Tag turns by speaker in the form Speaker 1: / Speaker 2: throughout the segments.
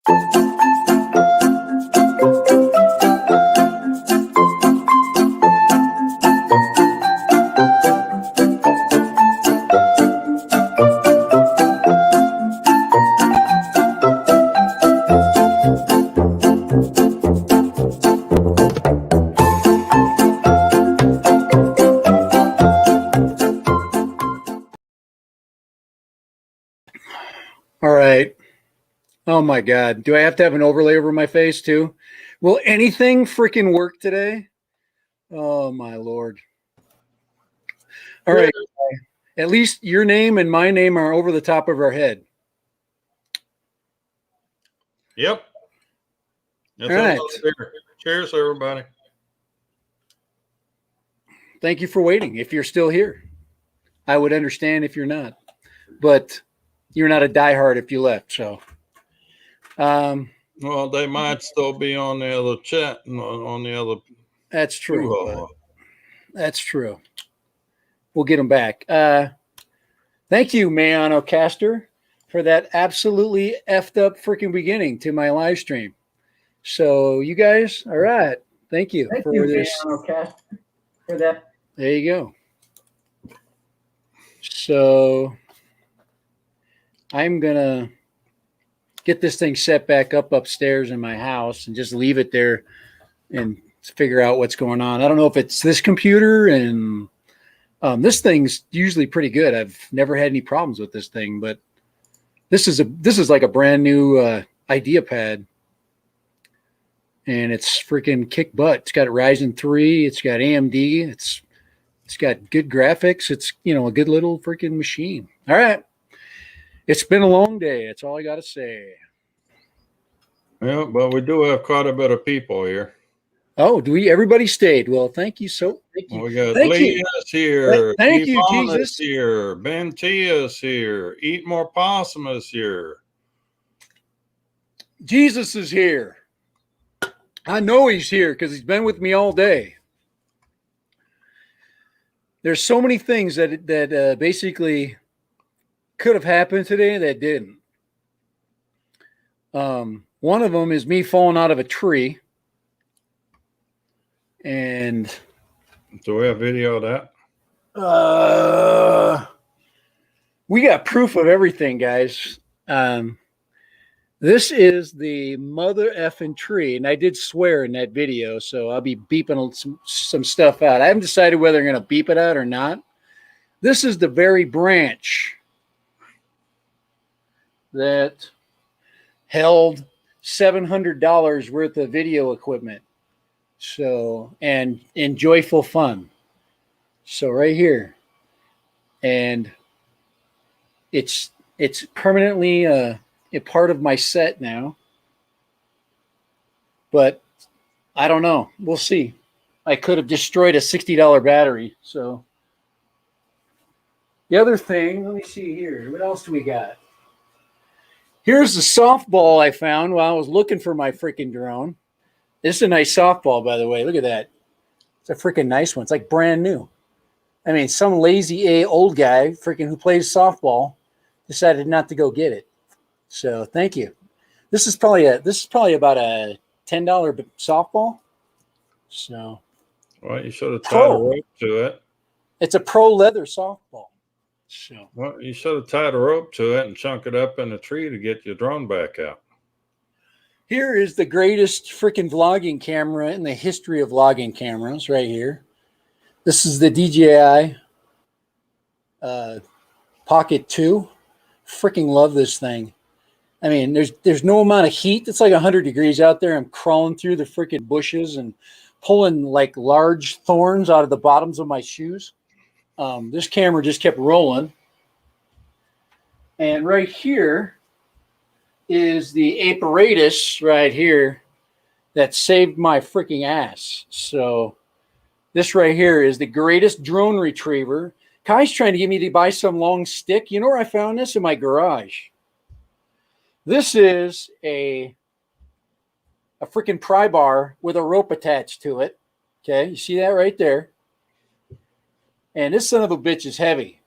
Speaker 1: All right. Oh my God. Do I have to have an overlay over my face too? Will anything freaking work today? Oh my Lord. All right. At least your name and my name are over the top of our head.
Speaker 2: Yep. That's
Speaker 1: all right.
Speaker 2: Cheers, everybody.
Speaker 1: Thank you for waiting. If you're still here, I would understand if you're not, but you're not a diehard if you left. So,
Speaker 2: well, they might still be on the other chat on the other.
Speaker 1: That's true. That's true. We'll get them back. Thank you, Braoadcast, for that absolutely effed up freaking beginning to my live stream. So you guys, all right. Thank you for this. Braoadcast, for that. There you go. So I'm going to get this thing set back up upstairs in my house and just leave it there and figure out what's going on. I don't know if it's this computer, and this thing's usually pretty good. I've never had any problems with this thing, but this is like a brand new idea pad, and it's freaking kick butt. It's got Ryzen 3. It's got AMD. It's got good graphics. It's, a good little freaking machine. All right. It's been a long day. That's all I got to say.
Speaker 2: Yeah, but we do have quite a bit of people here.
Speaker 1: Oh, everybody stayed. Well, thank you. Thank you.
Speaker 2: We got Leah's here.
Speaker 1: Thank you, Jesus.
Speaker 2: Here. Ben Tia's here. Eat More Possum is here.
Speaker 1: Jesus is here. I know he's here because he's been with me all day. There's so many things that basically could have happened today that didn't. One of them is me falling out of a tree. And
Speaker 2: do we have video of that?
Speaker 1: We got proof of everything, guys. This is the mother effing tree, and I did swear in that video, so I'll be beeping some stuff out. I haven't decided whether I'm going to beep it out or not. This is the very branch that held $700 worth of video equipment. So, and in joyful fun. So right here. And it's permanently a part of my set now. But I don't know. We'll see. I could have destroyed a $60 battery. So the other thing, let me see here. What else do we got? Here's the softball I found while I was looking for my freaking drone. This is a nice softball, by the way. Look at that. It's a freaking nice one. It's like brand new. I mean, some lazy old guy freaking who plays softball decided not to go get it. So thank you. This is probably about a $10 softball. So,
Speaker 2: well, you should have tied a rope to it.
Speaker 1: It's a pro leather softball. So,
Speaker 2: well, you should have tied a rope to it and chunk it up in a tree to get your drone back out.
Speaker 1: Here is the greatest freaking vlogging camera in the history of vlogging cameras right here. This is the DJI Pocket 2. Freaking love this thing. I mean, there's no amount of heat. It's like 100 degrees out there. I'm crawling through the freaking bushes and pulling like large thorns out of the bottoms of my shoes. This camera just kept rolling. And right here is the apparatus right here that saved my freaking ass. So this right here is the greatest drone retriever. Kai's trying to get me to buy some long stick. You know where I found this? In my garage. This is a freaking pry bar with a rope attached to it. Okay, you see that right there? And this son of a bitch is heavy.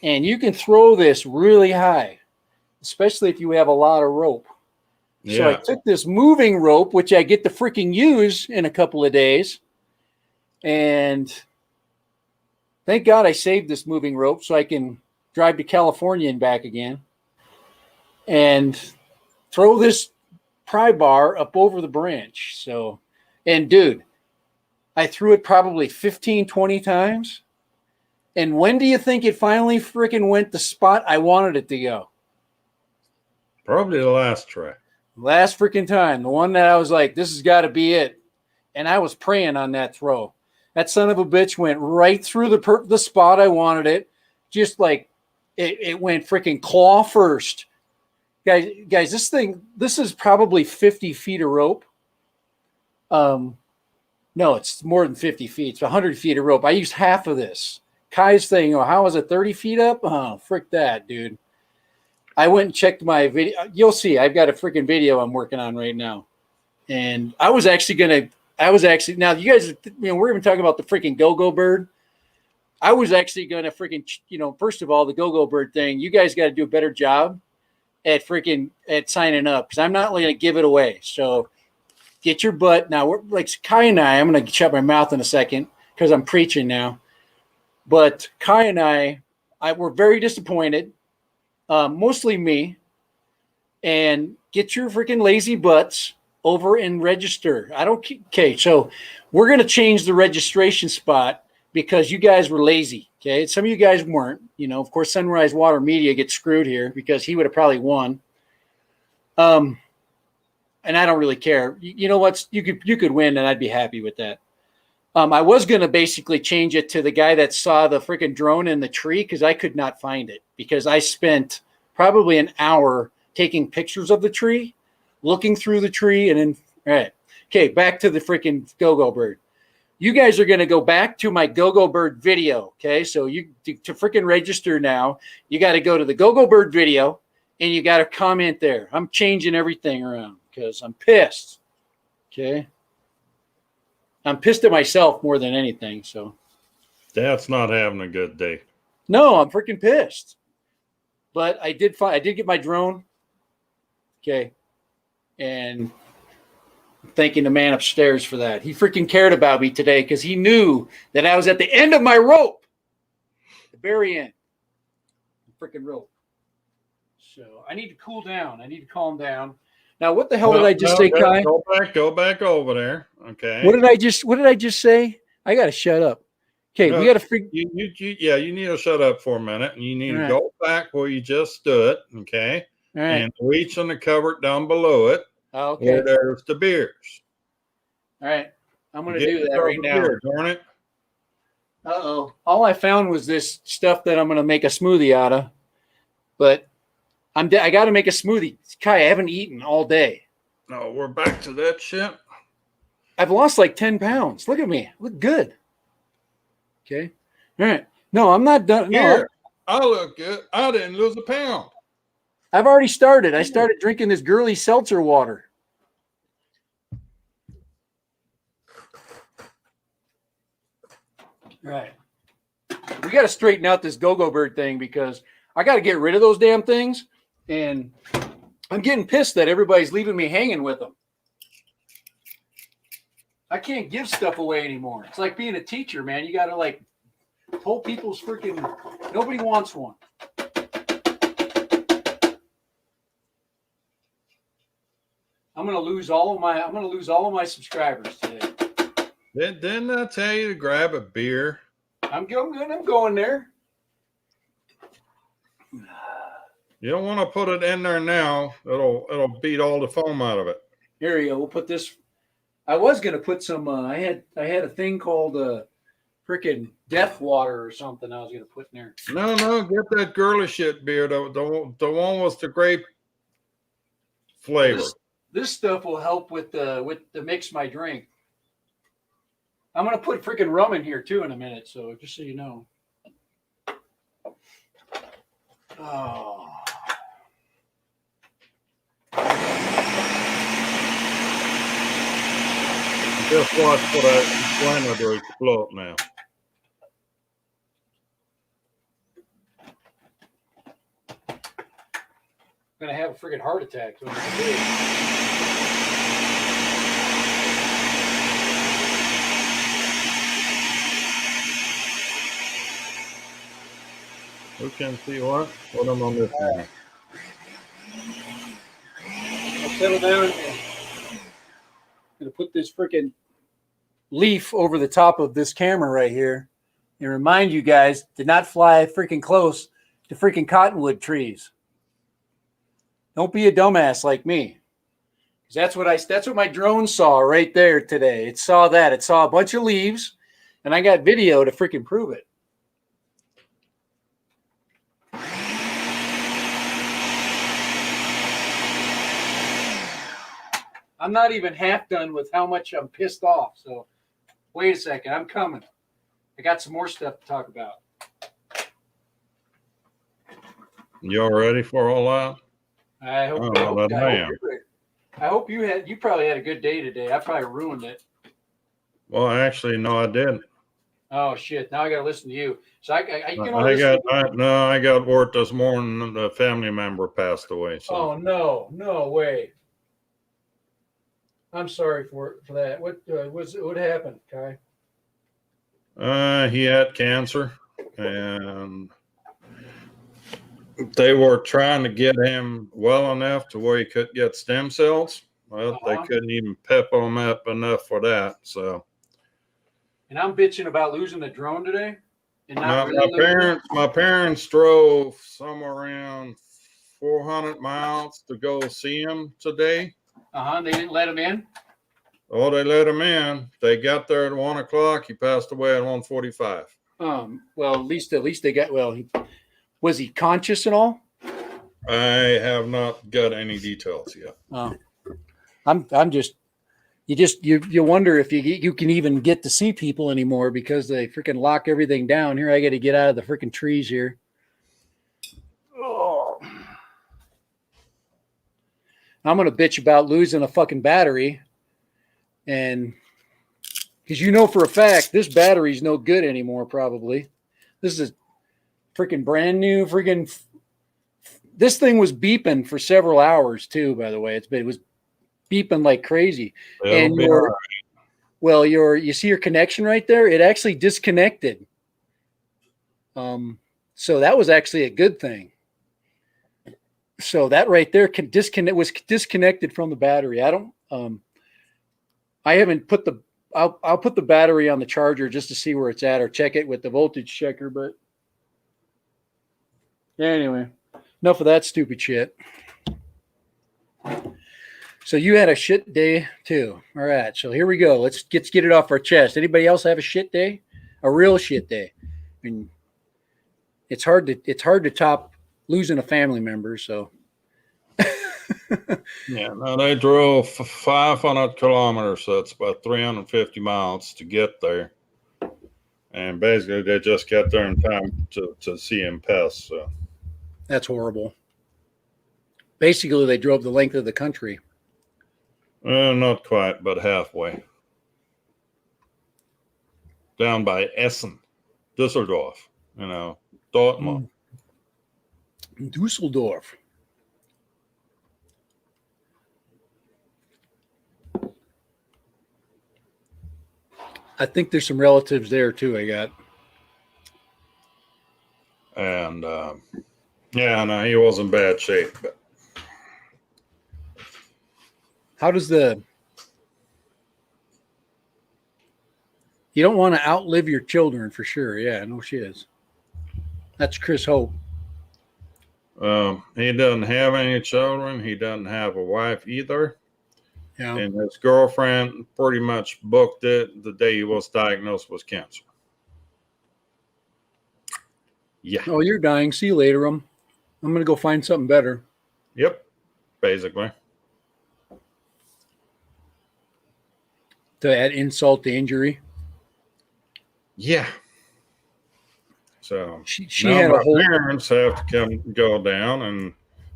Speaker 1: And you can throw this really high, especially if you have a lot of rope. So I took this moving rope, which I get to freaking use in a couple of days. And thank God I saved this moving rope so I can drive to California and back again. And throw this pry bar up over the branch. So, and dude, I threw it probably 15, 20 times. And when do you think it finally freaking went the spot I wanted it to go?
Speaker 2: Probably the last try.
Speaker 1: Last freaking time. The one that I was like, this has got to be it. And I was praying on that throw. That son of a bitch went right through the spot I wanted it. Just like it went freaking claw first. Guys, this is probably 50 feet of rope. No, it's more than 50 feet. It's 100 feet of rope. I used half of this. Kai's thing, how was it 30 feet up? Oh, frick that, dude. I went and checked my video. You'll see. I've got a freaking video I'm working on right now. And now you guys, we're even talking about the freaking GoGoBird. I was actually going to freaking, first of all, the GoGoBird thing, you guys got to do a better job at signing up because I'm not going to give it away. So get your butt. Now, we're like Kai and I'm going to shut my mouth in a second because I'm preaching now. But Kai and I were very disappointed, mostly me, and get your freaking lazy butts over and register. Okay, so we're going to change the registration spot because you guys were lazy. Okay, some of you guys weren't. Of course, Sunrise Water Media gets screwed here because he would have probably won. And I don't really care. You know what? You could win, and I'd be happy with that. I was going to basically change it to the guy that saw the freaking drone in the tree because I could not find it because I spent probably an hour taking pictures of the tree, looking through the tree, and then, all right. Okay, back to the freaking GoGoBird. You guys are going to go back to my GoGoBird video, okay? So to freaking register now, you got to go to the GoGoBird video, and you got to comment there. I'm changing everything around because I'm pissed, okay? I'm pissed at myself more than anything, so.
Speaker 2: Dad's not having a good day.
Speaker 1: No, I'm freaking pissed. But I did get my drone, okay, and I'm thanking the man upstairs for that. He freaking cared about me today because he knew that I was at the end of my rope, the very end, the freaking rope. So I need to cool down. I need to calm down. Now, what the hell did I just say, Kai?
Speaker 2: Go back over there. Okay.
Speaker 1: What did I just say? I got to shut up. Okay, we got to figure.
Speaker 2: You need to shut up for a minute, and you need to go back where you just stood. Okay.
Speaker 1: All right.
Speaker 2: And reach on the cupboard down below it.
Speaker 1: Okay.
Speaker 2: Where there's the beers.
Speaker 1: All right. I'm going to do that right now.
Speaker 2: Beer, darn it.
Speaker 1: Uh-oh. All I found was this stuff that I'm going to make a smoothie out of. But I got to make a smoothie. Kai, I haven't eaten all day.
Speaker 2: No, we're back to that shit.
Speaker 1: I've lost like 10 pounds. Look at me. I look good. Okay. All right. No, I'm not done.
Speaker 2: Here, I look good. I didn't lose a pound.
Speaker 1: I've already started. I started drinking this girly seltzer water. Right. We got to straighten out this GoGoBird thing because I got to get rid of those damn things. And I'm getting pissed that everybody's leaving me hanging with them. I can't give stuff away anymore. It's like being a teacher, man. You got to like hold people's freaking, nobody wants one. I'm gonna lose all of my subscribers today.
Speaker 2: Didn't I tell you to grab a beer?
Speaker 1: I'm going there.
Speaker 2: You don't want to put it in there now. It'll beat all the foam out of it.
Speaker 1: Here we go. We'll put this. I was gonna put some. I had a thing called freaking death water or something. I was gonna put in there.
Speaker 2: No, get that girly shit beer. The one with the grape flavor.
Speaker 1: This stuff will help with the mix my drink. I'm gonna put freaking rum in here too in a minute, so just so you know. Oh.
Speaker 2: Just watch for that flame to explode now.
Speaker 1: gonna have a freaking heart attack. So I'm gonna do it.
Speaker 2: Who can see what? What am I missing?
Speaker 1: I'll settle down and I'm gonna put this freaking leaf over the top of this camera right here and remind you guys to not fly freaking close to freaking cottonwood trees. Don't be a dumbass like me. That's what my drone saw right there today. It saw that. It saw a bunch of leaves, and I got video to freaking prove it. I'm not even half done with how much I'm pissed off. So wait a second. I'm coming. I got some more stuff to talk about.
Speaker 2: You all ready for all that?
Speaker 1: I hope you probably had a good day today. I probably ruined it.
Speaker 2: Well, actually, no, I didn't.
Speaker 1: Oh shit! Now I got to listen to you. So I
Speaker 2: got word this morning. A family member passed away. So.
Speaker 1: Oh no way! I'm sorry for that. What happened, Kai?
Speaker 2: He had cancer, and they were trying to get him well enough to where he could get stem cells. Well, they couldn't even pep him up enough for that. So.
Speaker 1: And I'm bitching about losing the drone today. And
Speaker 2: my parents drove somewhere around 400 miles to go see him today.
Speaker 1: They didn't let him in.
Speaker 2: Oh, they let him in. They got there at 1 o'clock. He passed away at 1:45.
Speaker 1: Well, at least they got. Well, was he conscious and all?
Speaker 2: I have not got any details yet.
Speaker 1: I'm just. You wonder if you can even get to see people anymore because they freaking lock everything down. Here, I got to get out of the freaking trees here. Oh. I'm gonna bitch about losing a fucking battery, and because for a fact this battery's no good anymore. Probably, this is a freaking brand new freaking. This thing was beeping for several hours too. By the way, it was beeping like crazy. And you see your connection right there? It actually disconnected. So that was actually a good thing. So that right there was disconnected from the battery. I haven't put I'll put the battery on the charger just to see where it's at or check it with the voltage checker. But anyway, enough of that stupid shit. So you had a shit day too. All right. So here we go. Let's get it off our chest. Anybody else have a shit day? A real shit day. I mean, it's hard to top losing a family member. So
Speaker 2: yeah, no, they drove 500 kilometers, so it's about 350 miles to get there. And basically they just got there in time to see him pass. So
Speaker 1: that's horrible. Basically, they drove the length of the country.
Speaker 2: Not quite, but halfway. Down by Essen, Düsseldorf, Dortmund.
Speaker 1: Dusseldorf. I think there's some relatives there too. I got.
Speaker 2: And he was in bad shape. But
Speaker 1: how does you don't want to outlive your children for sure. Yeah, no shiz. That's Chris Hope.
Speaker 2: He doesn't have any children. He doesn't have a wife either.
Speaker 1: Yeah.
Speaker 2: And his girlfriend pretty much booked it the day he was diagnosed with cancer. Yeah.
Speaker 1: Oh, you're dying. See you later. I'm going to go find something better.
Speaker 2: Yep. Basically.
Speaker 1: To add insult to injury.
Speaker 2: Yeah. So
Speaker 1: she had a whole
Speaker 2: parents have to go down and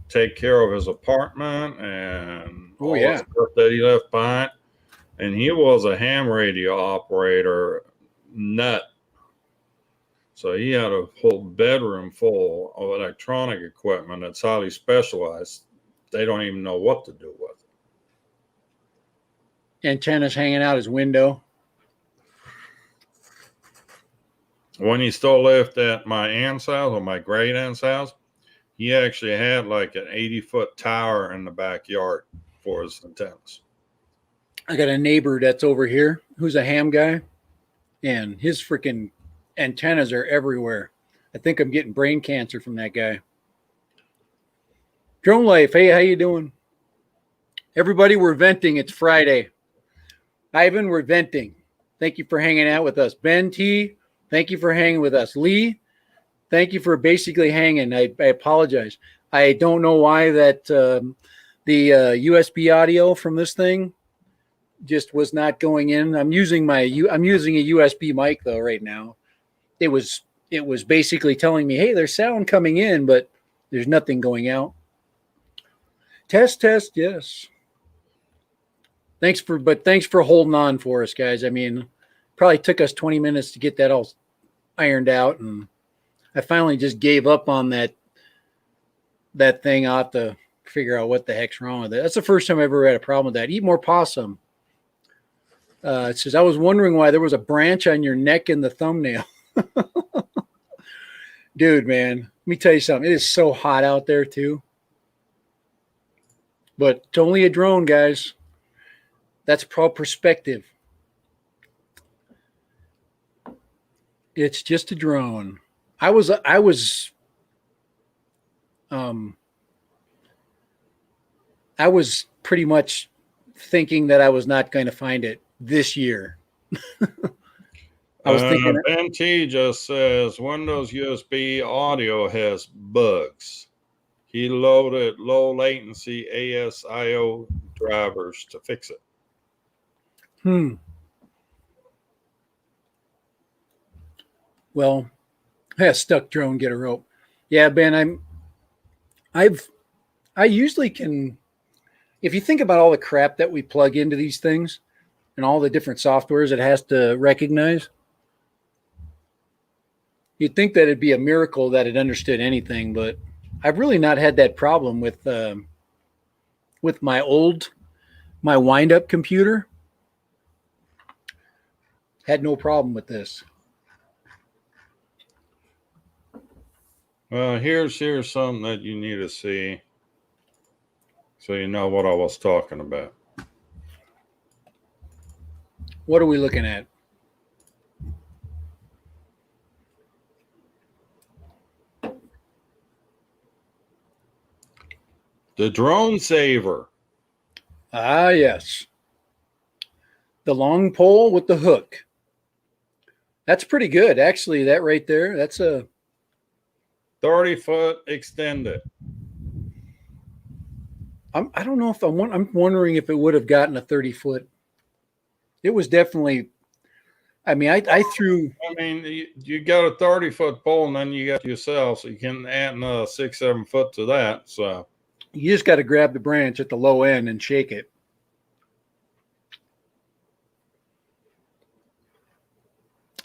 Speaker 2: take care of his apartment and all the stuff that he left behind. And he was a ham radio operator nut. So he had a whole bedroom full of electronic equipment that's highly specialized. they don't even know what to do with it.
Speaker 1: Antennas hanging out his window.
Speaker 2: When he still lived at my aunt's house, or my great aunt's house, he actually had like an 80-foot tower in the backyard for his antennas.
Speaker 1: I got a neighbor that's over here who's a ham guy, and his freaking antennas are everywhere. I think I'm getting brain cancer from that guy. Drone Life, hey, how you doing? Everybody, we're venting. It's Friday. Ivan, we're venting. Thank you for hanging out with us. Ben T, thank you for hanging with us. Lee, thank you for basically hanging. I apologize. I don't know why that the USB audio from this thing just was not going in. I'm using a USB mic though right now. It was basically telling me, hey, there's sound coming in, but there's nothing going out. Test, yes. Thanks for holding on for us, guys. I mean, probably took us 20 minutes to get that all ironed out, and I finally just gave up on that thing. I'll have to figure out what the heck's wrong with it. That's the first time I've ever had a problem with that. Eat more possum. It says, I was wondering why there was a branch on your neck in the thumbnail. Dude, man, let me tell you something. It is so hot out there too. But it's only a drone, guys. That's perspective. It's just a drone. I was pretty much thinking that I was not going to find it this year. I was thinking.
Speaker 2: NT just says Windows USB audio has bugs. He loaded low latency ASIO drivers to fix it.
Speaker 1: Well, stuck drone, get a rope. Yeah, Ben, I usually can, if you think about all the crap that we plug into these things and all the different softwares it has to recognize, you'd think that it'd be a miracle that it understood anything, but I've really not had that problem with my wind-up computer. Had no problem with this.
Speaker 2: Well, here's something that you need to see so you know what I was talking about.
Speaker 1: What are we looking at?
Speaker 2: The drone saver.
Speaker 1: Ah, yes. The long pole with the hook. That's pretty good, actually. That right there, that's a
Speaker 2: 30-foot extended.
Speaker 1: I don't know if I'm wondering if it would have gotten a 30-foot. It was definitely. I mean, I threw.
Speaker 2: I mean, you got a 30-foot pole, and then you got yourself, so you can add another 6-7 foot to that. So
Speaker 1: you just got to grab the branch at the low end and shake it.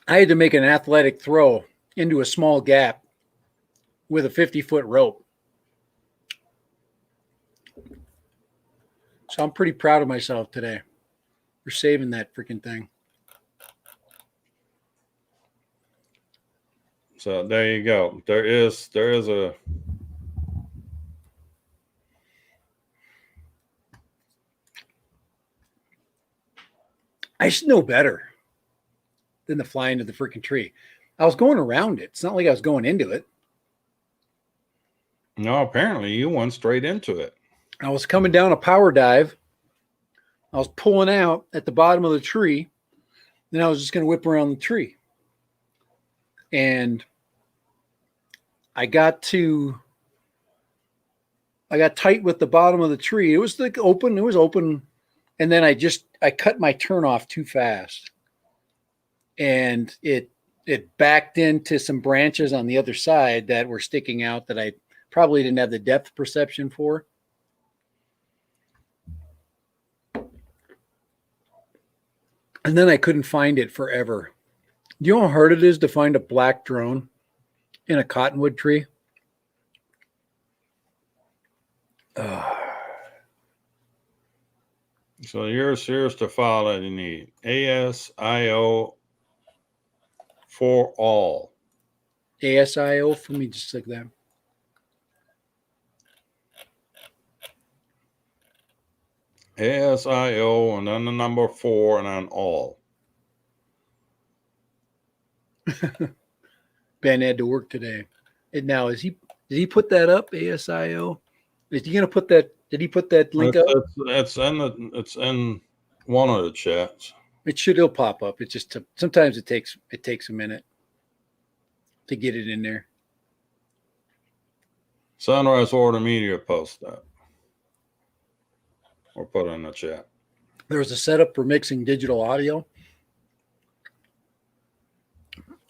Speaker 1: I had to make an athletic throw into a small gap with a 50-foot rope. So I'm pretty proud of myself today for saving that freaking thing.
Speaker 2: So there you go. There is a.
Speaker 1: I should know better than to fly into the freaking tree. I was going around it. It's not like I was going into it.
Speaker 2: No, apparently you went straight into it.
Speaker 1: I was coming down a power dive. I was pulling out at the bottom of the tree. Then I was just going to whip around the tree. And I got tight with the bottom of the tree. It was like open. It was open. And then I cut my turn off too fast. And it backed into some branches on the other side that were sticking out that I probably didn't have the depth perception for. And then I couldn't find it forever. Do you know how hard it is to find a black drone in a cottonwood tree?
Speaker 2: So here's the file that you need. ASIO for all.
Speaker 1: ASIO for me, just like that.
Speaker 2: ASIO and then the number 4 and then all.
Speaker 1: Ben had to work today. And now did he put that up? ASIO? Is he gonna put that? Did he put that link up?
Speaker 2: It's in one of the chats.
Speaker 1: It'll pop up. It's just sometimes it takes a minute to get it in there.
Speaker 2: Sunrise Order Media post that. Or put it in the chat.
Speaker 1: There was a setup for mixing digital audio.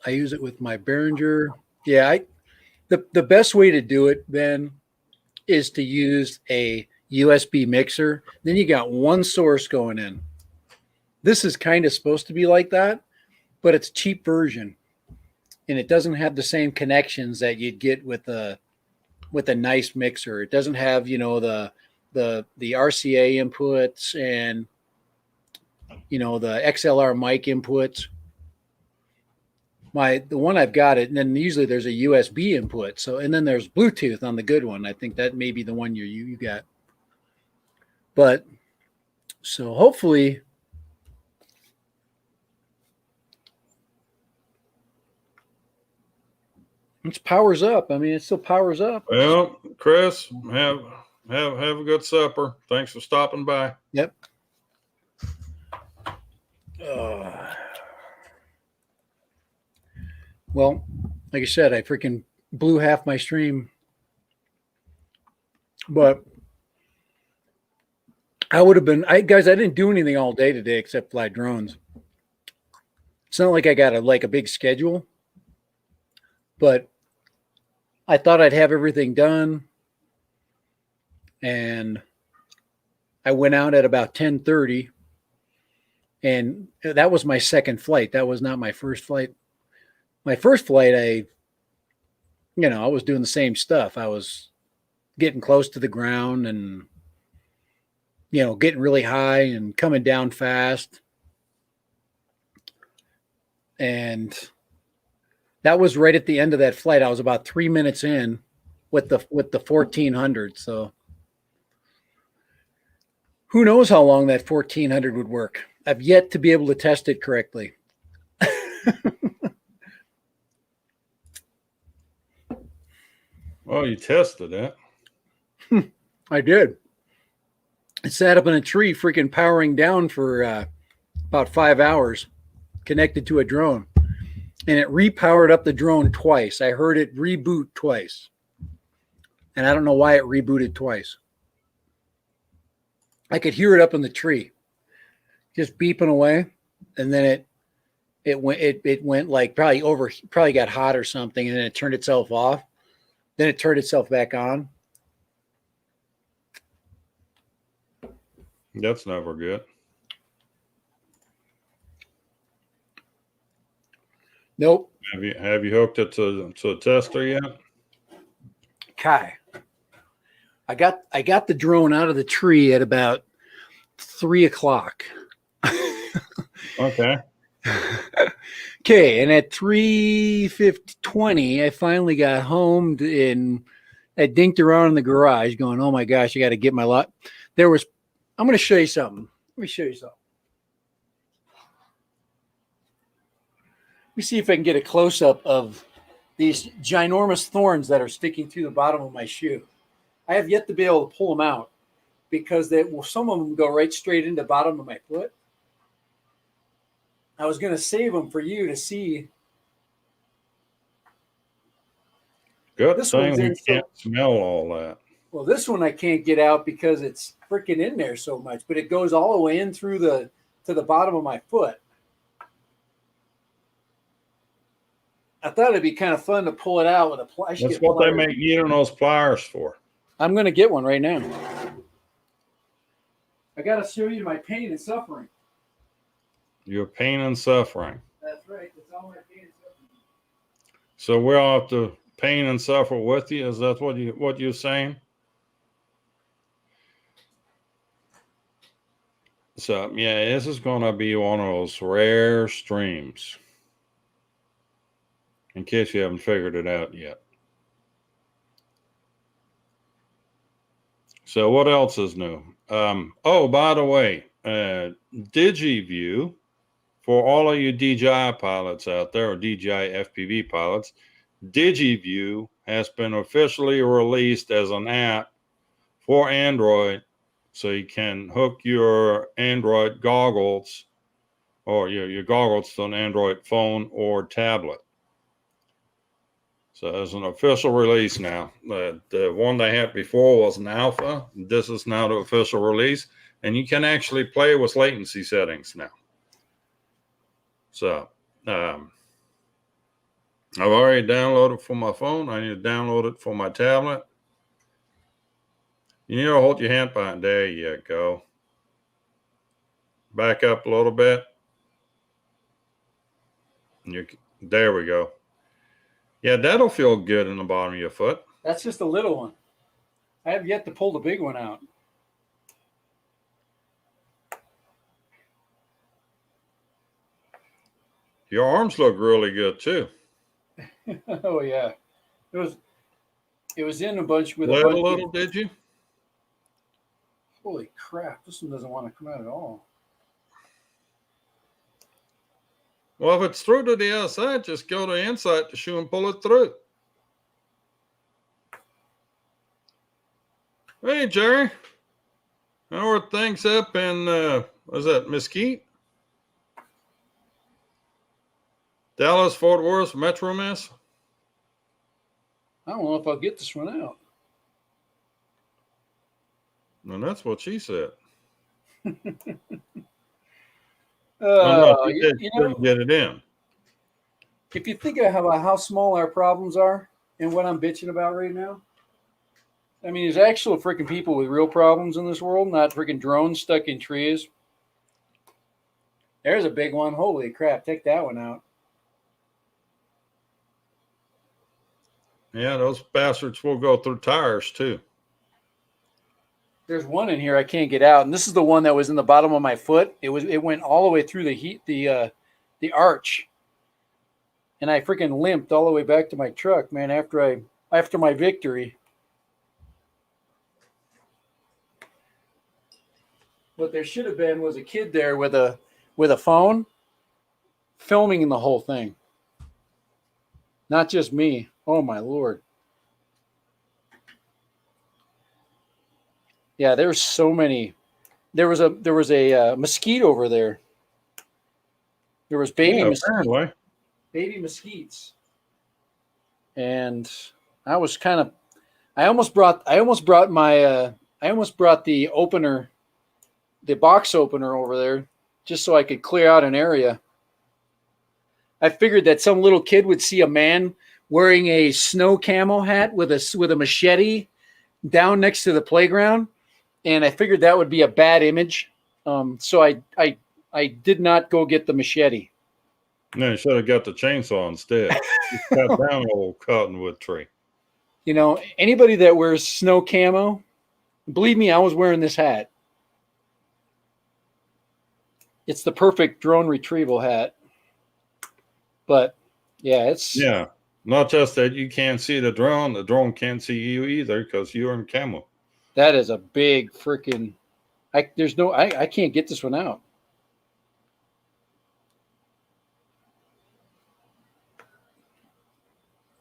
Speaker 1: I use it with my Behringer. Yeah, the best way to do it, Ben, is to use a USB mixer. Then you got one source going in. This is kind of supposed to be like that, but it's a cheap version, and it doesn't have the same connections that you'd get with a nice mixer. It doesn't have, the RCA inputs and the XLR mic inputs. The one I've got it, and then usually there's a USB input. So, and then there's Bluetooth on the good one. I think that may be the one you got. But so hopefully, it powers up. I mean, it still powers up.
Speaker 2: Well, Chris, have a good supper. Thanks for stopping by.
Speaker 1: Yep. Well, like I said, I freaking blew half my stream. But I would have been, I didn't do anything all day today except fly drones. It's not like I got a big schedule, but I thought I'd have everything done. And I went out at about 10:30, and that was my second flight. That was not my first flight. My first flight, I was doing the same stuff. I was getting close to the ground and, getting really high and coming down fast. And that was right at the end of that flight. I was about 3 minutes in with the 1400. So who knows how long that 1400 would work? I've yet to be able to test it correctly.
Speaker 2: Well, you tested it.
Speaker 1: I did. It sat up in a tree, freaking powering down for about 5 hours, connected to a drone. And it repowered up the drone twice. I heard it reboot twice. And I don't know why it rebooted twice. I could hear it up in the tree, just beeping away. And then it went like probably got hot or something, and then it turned itself off. Then it turned itself back on.
Speaker 2: That's never good.
Speaker 1: Nope.
Speaker 2: Have you hooked it to a tester yet?
Speaker 1: Kai. I got the drone out of the tree at about 3:00.
Speaker 2: Okay.
Speaker 1: Okay, and at 3:20, I finally got home and I dinked around in the garage going, oh my gosh, I got to get my lot. I'm going to show you something. Let me show you something. Let me see if I can get a close-up of these ginormous thorns that are sticking through the bottom of my shoe. I have yet to be able to pull them out because some of them go right straight into the bottom of my foot. I was going to save them for you to see.
Speaker 2: Good thing we can't smell all that.
Speaker 1: Well, this one I can't get out because it's freaking in there so much, but it goes all the way in through to the bottom of my foot. I thought it'd be kind of fun to pull it out with a pliers.
Speaker 2: That's what they make needle nose pliers for.
Speaker 1: I'm going to get one right now. I got to show you my pain and suffering.
Speaker 2: Your pain and suffering.
Speaker 1: That's right. That's all my pain and suffering.
Speaker 2: So we'll have to pain and suffer with you. Is that what you're saying? So, yeah, this is going to be one of those rare streams. In case you haven't figured it out yet. So, what else is new? Oh, by the way, DigiView, for all of you DJI pilots out there, or DJI FPV pilots, DigiView has been officially released as an app for Android, so you can hook your Android goggles or your goggles to an Android phone or tablet. So it's an official release now. The one they had before was an alpha. This is now the official release, and you can actually play with latency settings now. So I've already downloaded it for my phone. I need to download it for my tablet. You need to hold your hand behind. There you go. Back up a little bit. There we go. Yeah, that'll feel good in the bottom of your foot.
Speaker 1: That's just a little one. I have yet to pull the big one out.
Speaker 2: Your arms look really good too.
Speaker 1: Oh yeah, it was in a bunch with
Speaker 2: a little. Did you?
Speaker 1: Holy crap! This one doesn't want to come out at all.
Speaker 2: Well, if it's through to the outside, just go to the inside to shoe and pull it through. Hey, Jerry. How are things up in, was that Mesquite? Dallas, Fort Worth, Metro Mass?
Speaker 1: I don't know if I'll get this one out.
Speaker 2: And that's what she said.
Speaker 1: You know,
Speaker 2: get it in.
Speaker 1: If you think of how small our problems are and what I'm bitching about right now, I mean, there's actual freaking people with real problems in this world, not freaking drones stuck in trees. There's a big one. Holy crap. Take that one out.
Speaker 2: Yeah, those bastards will go through tires too.
Speaker 1: There's one in here I can't get out, and this is the one that was in the bottom of my foot. It went all the way through the arch, and I freaking limped all the way back to my truck, man. After my victory. What there should have been was a kid there with a phone, filming the whole thing, not just me. Oh my Lord. Yeah, there's so many. There was a mesquite over there. There was baby mesquites, and I was I almost brought the opener, the box opener over there, just so I could clear out an area. I figured that some little kid would see a man wearing a snow camo hat with a machete down next to the playground. And I figured that would be a bad image. So I did not go get the machete.
Speaker 2: No, you should have got the chainsaw instead. Cut down an old cottonwood tree.
Speaker 1: You know, anybody that wears snow camo, believe me, I was wearing this hat. It's the perfect drone retrieval hat. But yeah, it's...
Speaker 2: Yeah, not just that you can't see the drone can't see you either because you're in camo.
Speaker 1: That is a big freaking... I can't get this one out.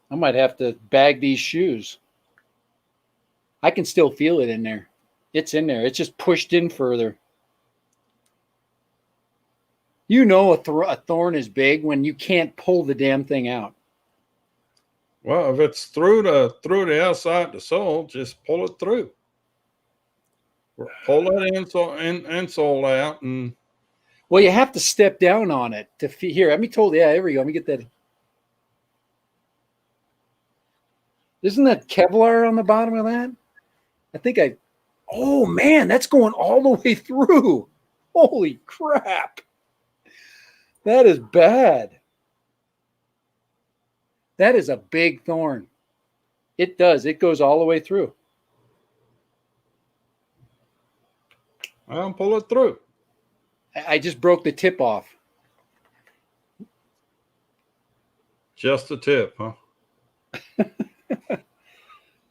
Speaker 1: I might have to bag these shoes. I can still feel it in there. It's in there. It's just pushed in further. You know a thorn is big when you can't pull the damn thing out.
Speaker 2: Well, if it's through the outside the sole, just pull it through. Pull that insole out, and
Speaker 1: well, you have to step down on it to here. Let me told. Yeah, there we go. Let me get that. Isn't that Kevlar on the bottom of that? I think oh man, that's going all the way through. Holy crap. That is bad. That is a big thorn. It does. It goes all the way through.
Speaker 2: I'll pull it through.
Speaker 1: I just broke the tip off.
Speaker 2: Just the tip, huh?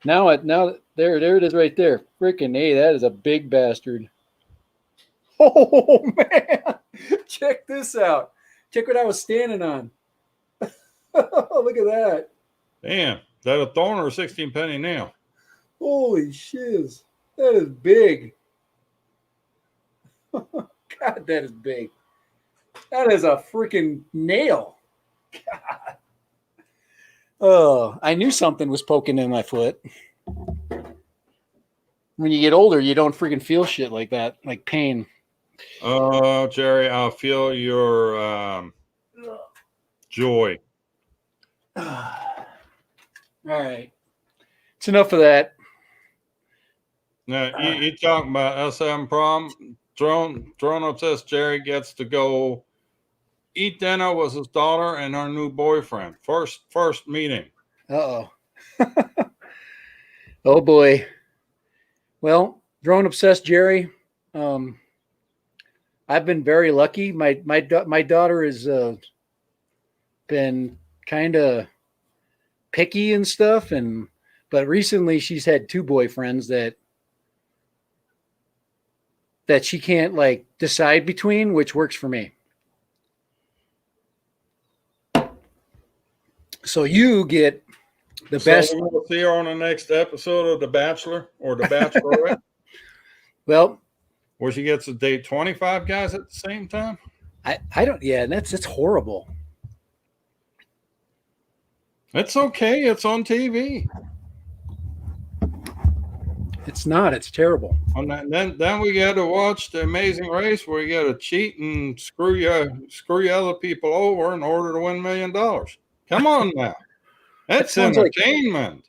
Speaker 1: Now there it is right there. Freaking A, that is a big bastard. Oh man. Check this out. Check what I was standing on. Look at that.
Speaker 2: Damn, is that a thorn or a 16 penny nail?
Speaker 1: Holy shiz. That is big. God, that is big. That is a freaking nail. God. Oh, I knew something was poking in my foot. When you get older, you don't freaking feel shit like that, like pain.
Speaker 2: Oh, Jerry, I feel your joy.
Speaker 1: All right. It's enough of that.
Speaker 2: Now, you talking about SM prom? Drone obsessed Jerry gets to go eat dinner with his daughter and her new boyfriend. First meeting.
Speaker 1: Uh-oh. Oh, boy. Well, drone obsessed Jerry, I've been very lucky. My daughter has been kind of picky and stuff, but recently she's had two boyfriends that she can't like decide between, which works for me. So you get the best.
Speaker 2: We're going to see her on the next episode of The Bachelor or The Bachelorette.
Speaker 1: Well,
Speaker 2: where she gets to date 25 guys at the same time.
Speaker 1: I don't. Yeah, that's horrible.
Speaker 2: It's okay. It's on TV.
Speaker 1: It's not. It's terrible.
Speaker 2: And then we got to watch The Amazing Race, where you got to cheat and screw other people over in order to win $1 million. Come on now, that's entertainment.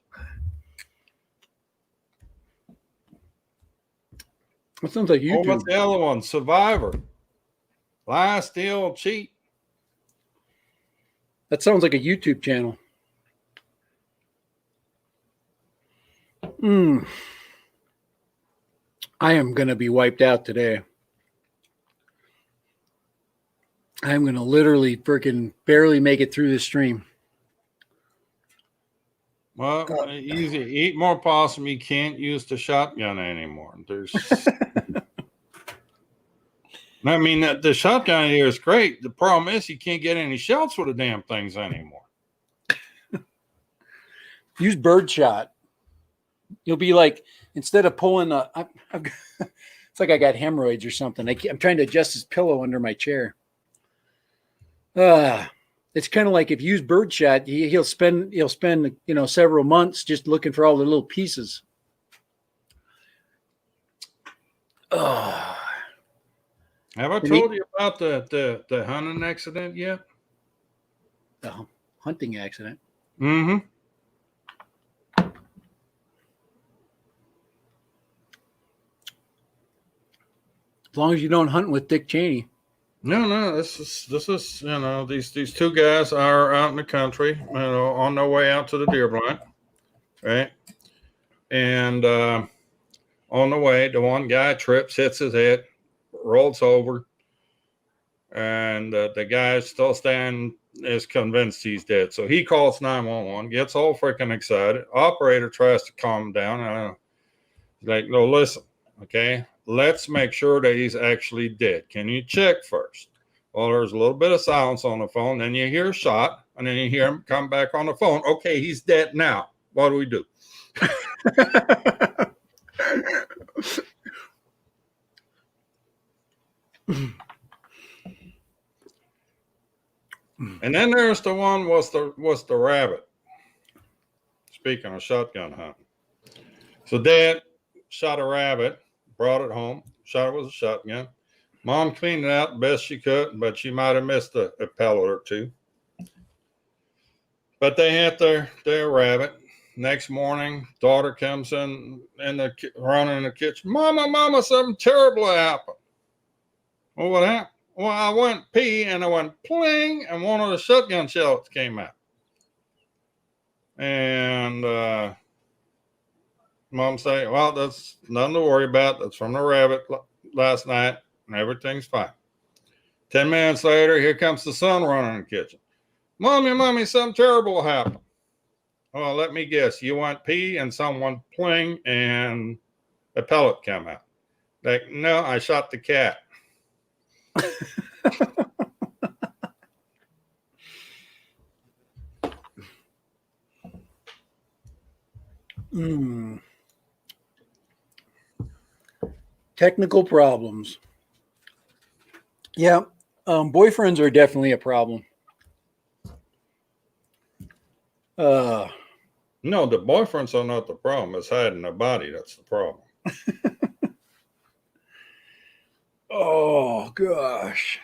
Speaker 1: That sounds like YouTube.
Speaker 2: What's the other one? Survivor. Lie, steal, cheat.
Speaker 1: That sounds like a YouTube channel. I am going to be wiped out today. I'm going to literally freaking barely make it through this stream.
Speaker 2: Well, easy. Eat more possum. You can't use the shotgun anymore. I mean, the shotgun here is great. The problem is you can't get any shots with the damn things anymore.
Speaker 1: Use birdshot. You'll be like, instead of pulling it's like I got hemorrhoids or something. I'm trying to adjust this pillow under my chair. It's kind of like if you use birdshot, he'll spend several months just looking for all the little pieces.
Speaker 2: Have I told you about the hunting accident yet?
Speaker 1: The hunting accident?
Speaker 2: Mm-hmm.
Speaker 1: As long as you don't hunt with Dick Cheney.
Speaker 2: No. This is these two guys are out in the country, on their way out to the deer blind, right? And on the way, the one guy trips, hits his head, rolls over, and the guy still standing is convinced he's dead. So he calls 911, gets all freaking excited. Operator tries to calm him down. He's like, no, listen, okay, let's make sure that he's actually dead. Can you check first? Well, there's a little bit of silence on the phone. Then you hear a shot, and then you hear him come back on the phone. Okay, he's dead now. What do we do? And then there's the one was the rabbit. Speaking of shotgun hunting. So Dad shot a rabbit, brought it home, shot it with a shotgun. Mom cleaned it out the best she could, but she might have missed a pellet or two. But they had their rabbit. Next morning, daughter comes running in the kitchen. Mama, something terrible happened. Well, what happened? Well, I went pee and I went pling, and one of the shotgun shells came out. And Mom say, well, that's nothing to worry about. That's from the rabbit last night, and everything's fine. 10 minutes later, here comes the son running in the kitchen. Mommy, something terrible happened. Oh, let me guess. You want pee and someone pling and a pellet came out. Like, no, I shot the cat.
Speaker 1: Technical problems. Yeah, boyfriends are definitely a problem.
Speaker 2: No, the boyfriends are not the problem. It's hiding the body that's the problem.
Speaker 1: Oh, gosh.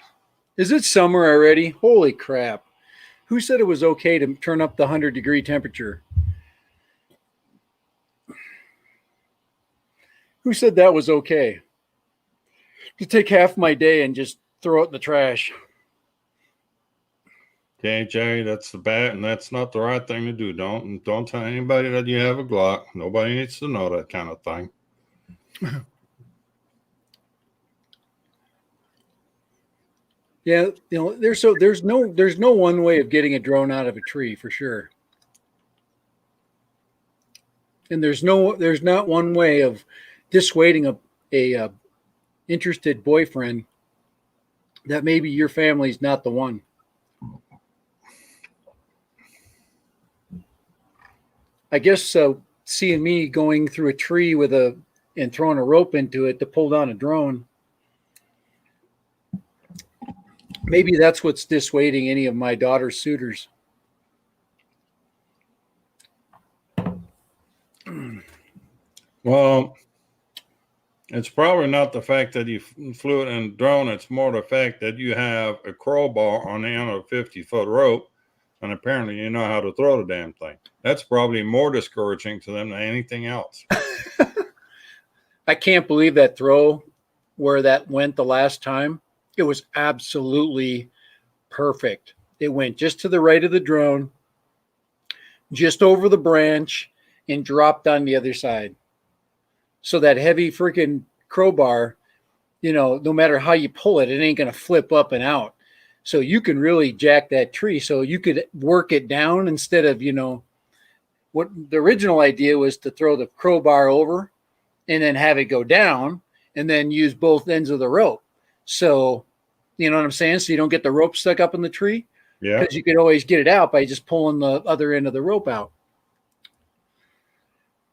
Speaker 1: Is it summer already? Holy crap. Who said it was okay to turn up the 100-degree temperature? Who said that was okay? To take half my day and just throw it in the trash.
Speaker 2: Okay, Jerry, that's the bad, and that's not the right thing to do. Don't tell anybody that you have a Glock. Nobody needs to know that kind of thing.
Speaker 1: Yeah, there's no one way of getting a drone out of a tree for sure. And there's not one way of dissuading a interested boyfriend that maybe your family's not the one. I guess seeing me going through a tree and throwing a rope into it to pull down a drone, maybe that's what's dissuading any of my daughter's suitors.
Speaker 2: Well, it's probably not the fact that you flew it in a drone. It's more the fact that you have a crowbar on the end of a 50-foot rope, and apparently you know how to throw the damn thing. That's probably more discouraging to them than anything else.
Speaker 1: I can't believe that throw where that went the last time. It was absolutely perfect. It went just to the right of the drone, just over the branch, and dropped on the other side. So that heavy freaking crowbar, no matter how you pull it, it ain't going to flip up and out. So you can really jack that tree. So you could work it down instead of, what the original idea was to throw the crowbar over and then have it go down and then use both ends of the rope. So, you know what I'm saying? So you don't get the rope stuck up in the tree.
Speaker 2: Yeah.
Speaker 1: Because you could always get it out by just pulling the other end of the rope out.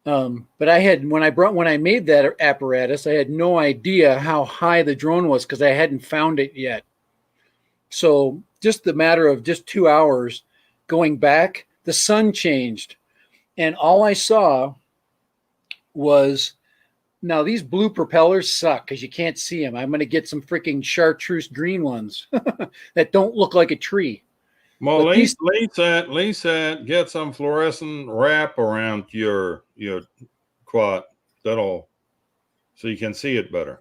Speaker 1: But when I made that apparatus, I had no idea how high the drone was because I hadn't found it yet. So just the matter of just 2 hours going back, the sun changed. And all I saw was, now these blue propellers suck because you can't see them. I'm going to get some freaking chartreuse green ones that don't look like a tree.
Speaker 2: Well, Lee said get some fluorescent wrap around your quad. So you can see it better.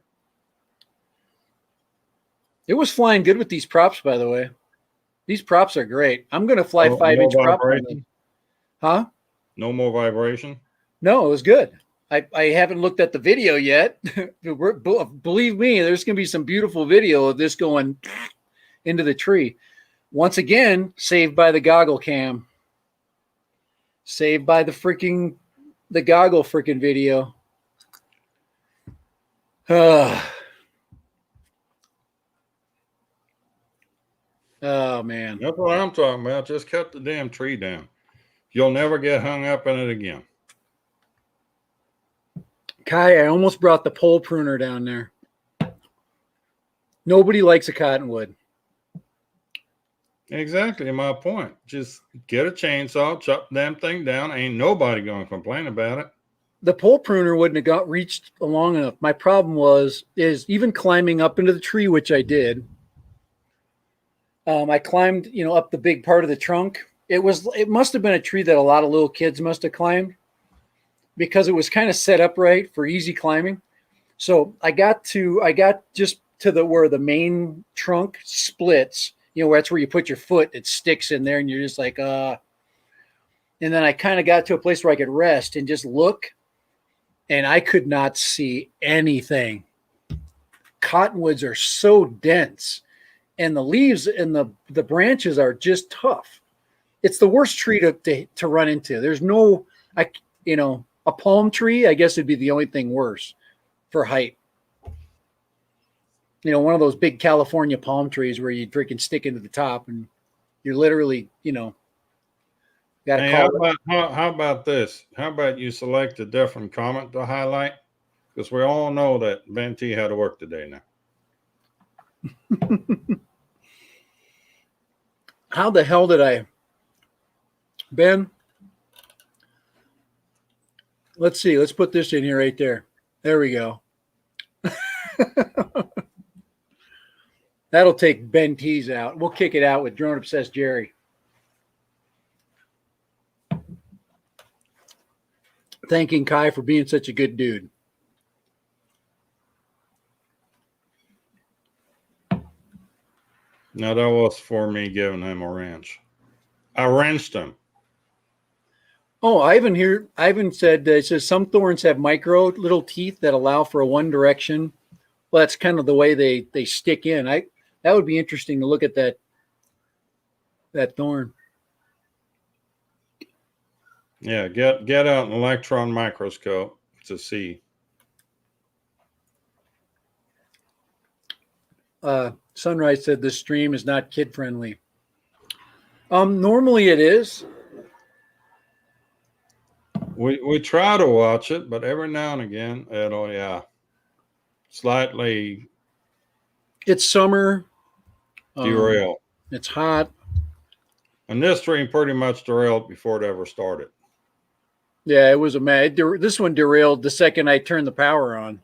Speaker 1: It was flying good with these props, by the way. These props are great. I'm going to fly 5-inch prop. Huh?
Speaker 2: No more vibration?
Speaker 1: No, it was good. I haven't looked at the video yet. Believe me, there's going to be some beautiful video of this going into the tree. Once again, saved by the goggle cam. Saved by the goggle freaking video. Oh, man.
Speaker 2: That's what I'm talking about. Just cut the damn tree down. You'll never get hung up in it again.
Speaker 1: Kai, I almost brought the pole pruner down there. Nobody likes a cottonwood.
Speaker 2: Exactly my point. Just get a chainsaw, chop the damn thing down. Ain't nobody going to complain about it.
Speaker 1: The pole pruner wouldn't have reached long enough. My problem is even climbing up into the tree, which I did. I climbed, up the big part of the trunk. It must have been a tree that a lot of little kids must have climbed because it was kind of set up right for easy climbing. So I got just to where the main trunk splits, where that's where you put your foot, it sticks in there and you're just like, and then I kind of got to a place where I could rest and just look, and I could not see anything. Cottonwoods are so dense. and the leaves and the branches are just tough. It's the worst tree to run into. There's no, a palm tree, I guess it'd be the only thing worse for height. One of those big California palm trees where you freaking stick into the top and you're literally, got to call.
Speaker 2: How about this? How about you select a different comment to highlight? Because we all know that Ben T had to work today now.
Speaker 1: How the hell did I, Ben? Let's see. Let's put this in here right there. There we go. That'll take Ben T's out. We'll kick it out with Drone Obsessed Jerry. Thanking Kai for being such a good dude.
Speaker 2: No, that was for me giving him a wrench. I wrenched him.
Speaker 1: Oh, Ivan said, it says some thorns have micro little teeth that allow for a one direction. Well, that's kind of the way they stick in. That would be interesting to look at that thorn.
Speaker 2: Yeah, get out an electron microscope to see.
Speaker 1: Sunrise said this stream is not kid friendly. Normally it is.
Speaker 2: We try to watch it, but every now and again it'll slightly.
Speaker 1: It's summer.
Speaker 2: Derail.
Speaker 1: It's hot.
Speaker 2: And this stream pretty much derailed before it ever started.
Speaker 1: Yeah, it was this one derailed the second I turned the power on.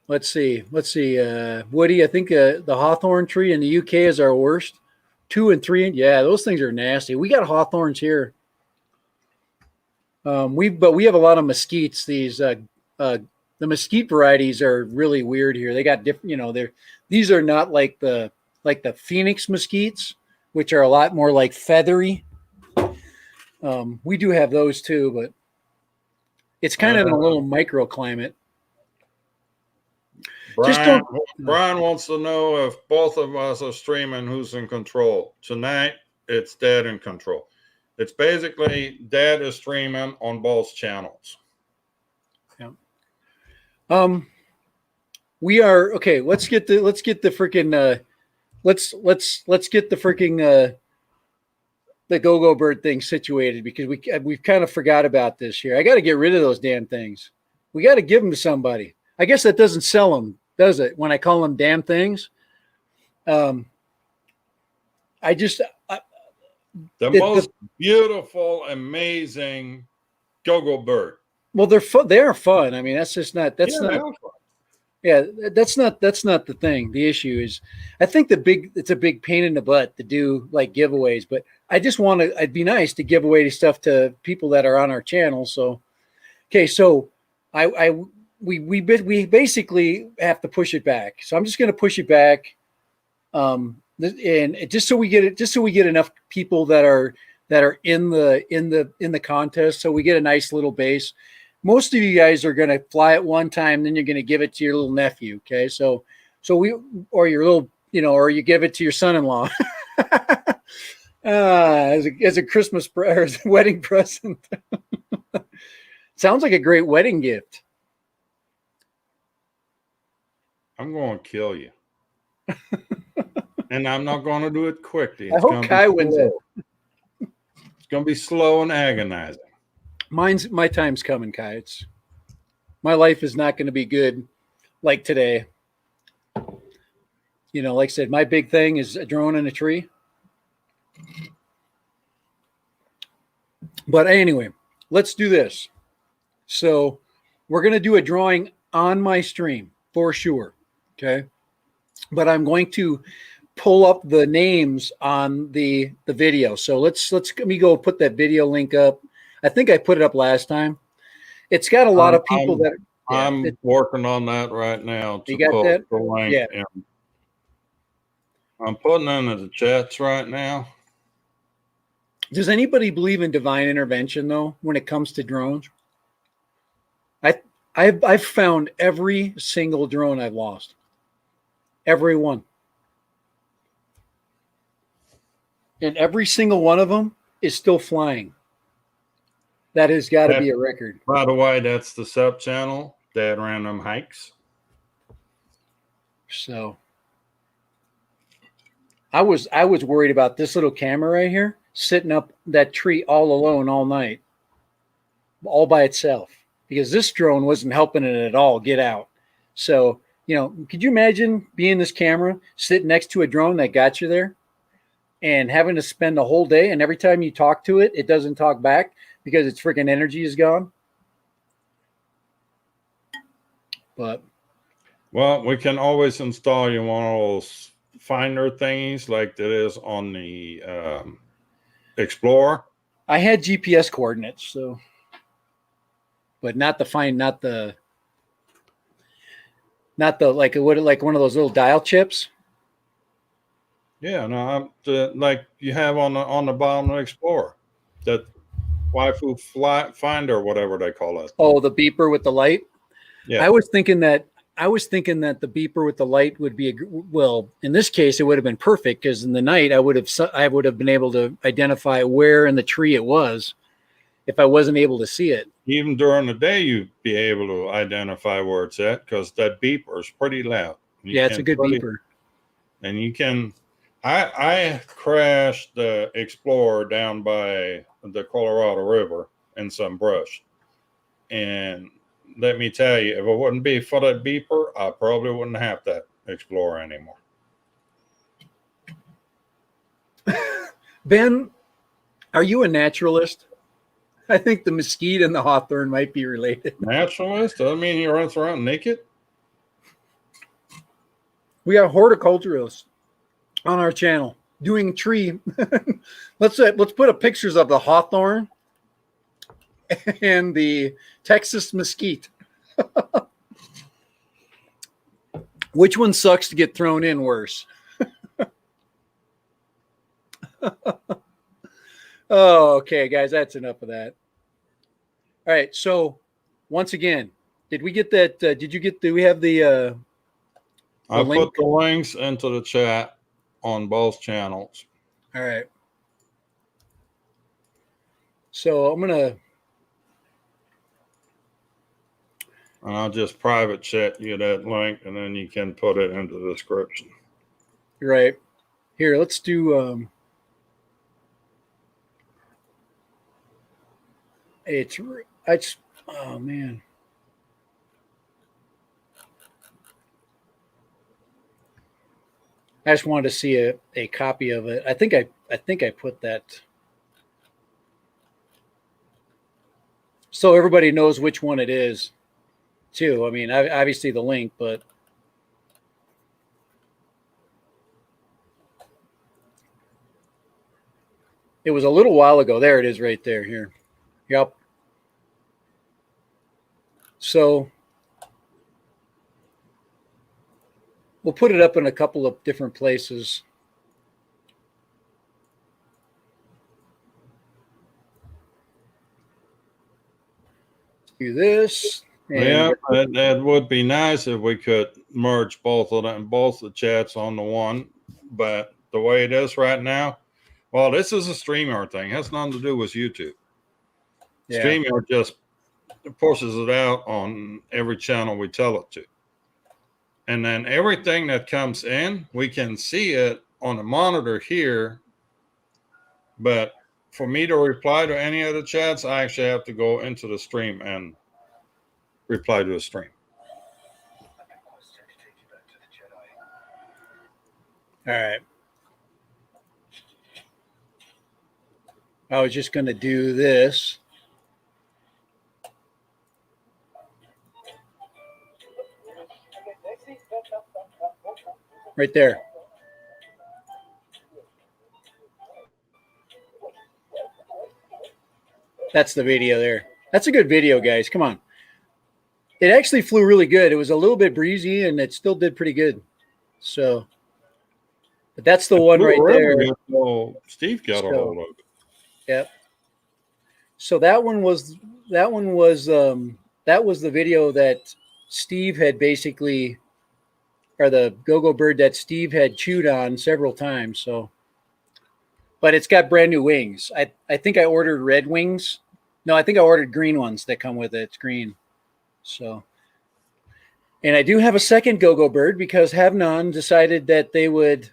Speaker 1: Let's see. Woody, I think the hawthorn tree in the UK is our worst. 2 and 3. Yeah, those things are nasty. We got hawthorns here. We have a lot of mesquites. The mesquite varieties are really weird here. They got different, these are not like the Phoenix mesquites, which are a lot more like feathery. We do have those too, but it's kind of in a little microclimate.
Speaker 2: Brian wants to know if both of us are streaming, who's in control. Tonight, it's Dad in control. It's basically Dad is streaming on both channels.
Speaker 1: Yeah. We are okay. Let's get the freaking the GoGoBird thing situated, because we've kind of forgot about this here. I got to get rid of those damn things. We got to give them to somebody. I guess that doesn't sell them, does it? When I call them damn things. The
Speaker 2: most beautiful, amazing GoGoBird.
Speaker 1: Well, they're fun. They are fun. I mean, that's just not. That's not. Yeah, that's not the thing. The issue is, I think it's a big pain in the butt to do like giveaways. But I just want to. It'd be nice to give away stuff to people that are on our channel. So, okay, so we basically have to push it back. So I'm just going to push it back, and just so we get enough people that are in the contest, so we get a nice little base. Most of you guys are going to fly it one time, then you're going to give it to your little nephew. Okay. So or your little, or you give it to your son-in-law as a Christmas or as a wedding present. Sounds like a great wedding gift.
Speaker 2: I'm going to kill you. And I'm not going to do it quickly.
Speaker 1: I hope Kai wins it.
Speaker 2: It's going to be slow and agonizing.
Speaker 1: My time's coming, Kai. My life is not going to be good like today. Like I said, my big thing is a drone in a tree. But anyway, let's do this. So we're going to do a drawing on my stream for sure. Okay. But I'm going to pull up the names on the video. So let me go put that video link up. I think I put it up last time. It's got a lot of people
Speaker 2: I'm working on that right now.
Speaker 1: You got that?
Speaker 2: The link.
Speaker 1: Yeah.
Speaker 2: I'm putting into the chats right now.
Speaker 1: Does anybody believe in divine intervention though when it comes to drones? I've found every single drone I've lost. Every one. And every single one of them is still flying. That has got to be a record.
Speaker 2: By the way, that's the sub channel, Dad Random Hikes.
Speaker 1: So I was worried about this little camera right here sitting up that tree all alone all night, all by itself, because this drone wasn't helping it at all get out. So, could you imagine being this camera sitting next to a drone that got you there and having to spend the whole day, and every time you talk to it, it doesn't talk back because its freaking energy is gone? But
Speaker 2: well, we can always install you one of those finder thingies like that is on the Explorer.
Speaker 1: I had GPS coordinates, so, but not the like one of those little dial chips.
Speaker 2: Yeah, no, like you have on the bottom of the Explorer, that waifu finder, whatever they call it.
Speaker 1: Oh, the beeper with the light.
Speaker 2: Yeah,
Speaker 1: I was thinking that the beeper with the light would be in this case it would have been perfect, because in the night I would have been able to identify where in the tree it was if I wasn't able to see it.
Speaker 2: Even during the day you'd be able to identify where it's at, because that beeper is pretty loud.
Speaker 1: It's a good beeper.
Speaker 2: And you can. I crashed the Explorer down by the Colorado River in some brush, and let me tell you, if it wouldn't be for that beeper, I probably wouldn't have that Explorer anymore.
Speaker 1: Ben, are you a naturalist? I think the mesquite and the hawthorn might be related.
Speaker 2: Naturalist? Doesn't mean he runs around naked.
Speaker 1: We are horticulturalists on our channel doing tree. Let's put up pictures of the hawthorn and the Texas mesquite. Which one sucks to get thrown in worse? Oh, okay, guys, that's enough of that. All right, so once again, did we get that? Do we have the
Speaker 2: I
Speaker 1: link?
Speaker 2: put the links into the chat on both channels.
Speaker 1: All right. So I'm gonna.
Speaker 2: And I'll just private chat you that link, and then you can put it into the description.
Speaker 1: Right. Here, let's do. It's. Oh man. I just wanted to see a copy of it. I think I put that. So everybody knows which one it is, too. I mean, obviously the link, but it was a little while ago. There it is right there. Here. Yep. So we'll put it up in a couple of different places. Do this.
Speaker 2: Yeah, that would be nice if we could merge both of them, both the chats on the one. But the way it is right now, well, this is a StreamYard thing. It has nothing to do with YouTube. Yeah. StreamYard just pushes it out on every channel we tell it to. And then everything that comes in, we can see it on the monitor here. But for me to reply to any of the chats, I actually have to go into the stream and reply to a stream.
Speaker 1: All right. I was just going to do this. Right there. That's the video there. That's a good video, guys. Come on. It actually flew really good. It was a little bit breezy, and it still did pretty good. So, but that's the one right there.
Speaker 2: Steve got a hold of it.
Speaker 1: Yep. So that one was that was the video that Steve had basically, or the GoGoBird that Steve had chewed on several times. So, but it's got brand new wings. I think I ordered red wings. No, I think I ordered green ones that come with it. It's green. So, and I do have a second GoGoBird because Havnon decided that they would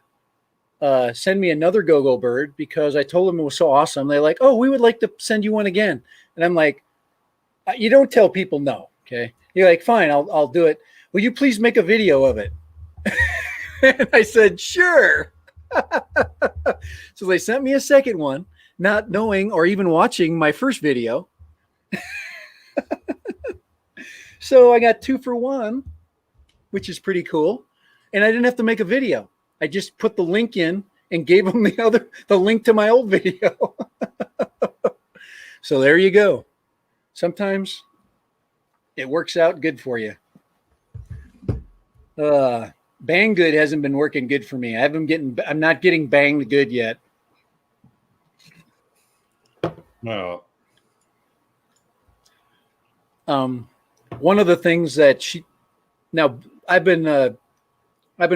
Speaker 1: send me another GoGoBird because I told them it was so awesome. They're like, oh, we would like to send you one again. And I'm like, you don't tell people no. Okay. You're like, fine, I'll do it. Will you please make a video of it? And I said, sure. So they sent me a second one, not knowing or even watching my first video. So I got 2 for 1, which is pretty cool. And I didn't have to make a video. I just put the link in and gave them the link to my old video. So there you go. Sometimes it works out good for you. Banggood hasn't been working good for me. I'm not getting banged good yet.
Speaker 2: No.
Speaker 1: One of the things that I've been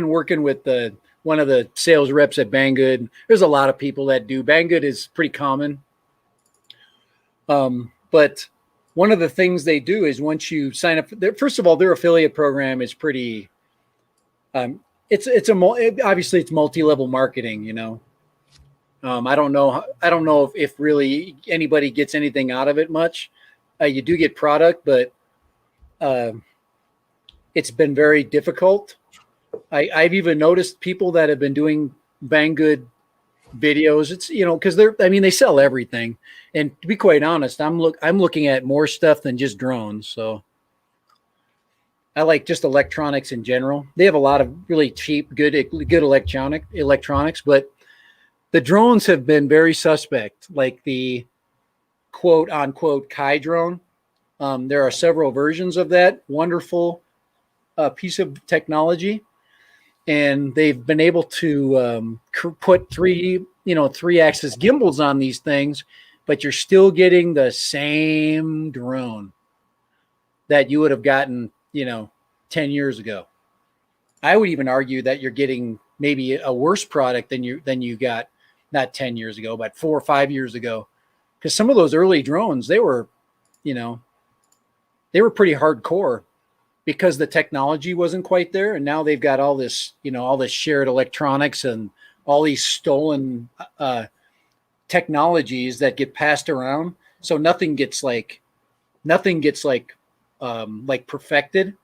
Speaker 1: working with one of the sales reps at Banggood. There's a lot of people that do. Banggood is pretty common. But one of the things they do is once you sign up, first of all, their affiliate program is pretty, obviously it's multi-level marketing, you know. I don't know if really anybody gets anything out of it much. You do get product, but it's been very difficult. I've even noticed people that have been doing Banggood videos. It's, you know, because they sell everything. And to be quite honest, I'm looking at more stuff than just drones. So I like just electronics in general. They have a lot of really cheap, good electronics, but the drones have been very suspect, like the quote unquote Kai drone. There are several versions of that wonderful piece of technology. And they've been able to put 3-axis gimbals on these things, but you're still getting the same drone that you would have gotten, 10 years ago. I would even argue that you're getting maybe a worse product than you got not 10 years ago, but 4 or 5 years ago. Because some of those early drones, they were pretty hardcore, because the technology wasn't quite there. And now they've got all this shared electronics and all these stolen technologies that get passed around. So nothing gets perfected.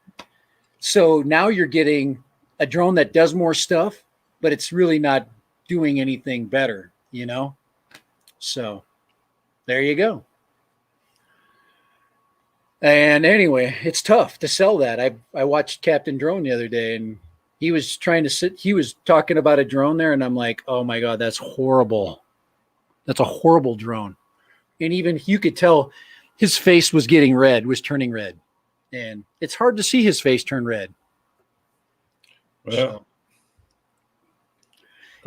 Speaker 1: So now you're getting a drone that does more stuff, but it's really not doing anything better, So there you go. And anyway, it's tough to sell that. I watched Captain Drone the other day, and he was talking about a drone there, and I'm like, oh my God, that's horrible. That's a horrible drone. And even you could tell his face was turning red. And it's hard to see his face turn red.
Speaker 2: Well,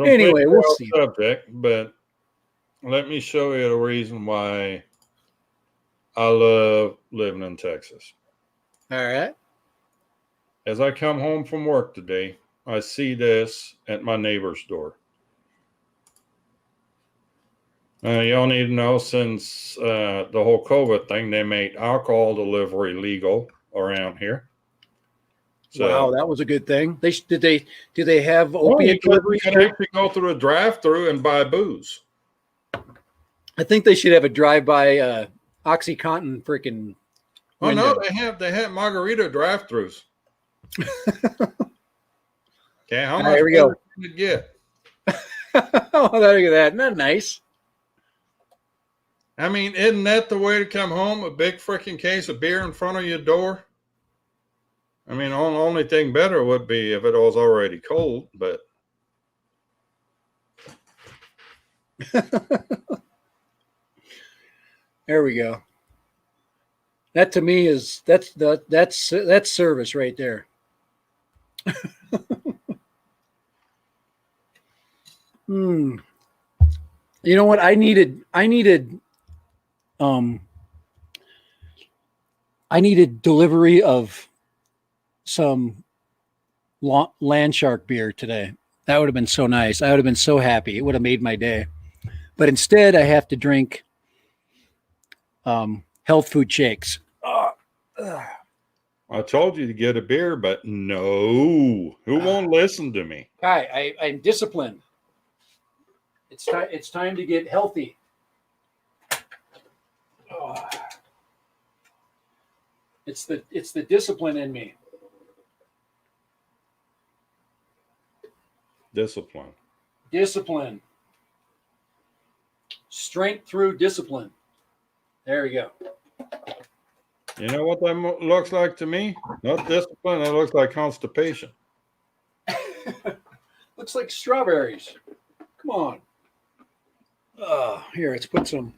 Speaker 1: anyway, we'll see.
Speaker 2: Subject, but let me show you the reason why I love living in Texas.
Speaker 1: All right.
Speaker 2: As I come home from work today, I see this at my neighbor's door. Y'all need to know, since the whole COVID thing, they made alcohol delivery legal around here.
Speaker 1: So, wow, that was a good thing. Do they have opiate delivery?
Speaker 2: You can actually go through a drive-through and buy booze.
Speaker 1: I think they should have a drive-by OxyContin freaking.
Speaker 2: Oh no, they have margarita drive-throughs. Okay, how much
Speaker 1: here we go.
Speaker 2: Can you get?
Speaker 1: Oh, look at that! Isn't that nice?
Speaker 2: I mean, isn't that the way to come home? A big freaking case of beer in front of your door. I mean, the only thing better would be if it was already cold, but.
Speaker 1: There we go. That to me is that's service right there. You know what? I needed I needed delivery of some land shark beer today. That would have been so nice. I would have been so happy. It would have made my day. But instead, I have to drink health food shakes.
Speaker 2: I told you to get a beer, but no. Who won't listen to me?
Speaker 1: I'm disciplined. It's time to get healthy. It's the discipline in me. Discipline. Strength through discipline. There we go.
Speaker 2: You know what that looks like to me? Not discipline. It looks like constipation.
Speaker 1: Looks like strawberries. Come on. Here, let's put some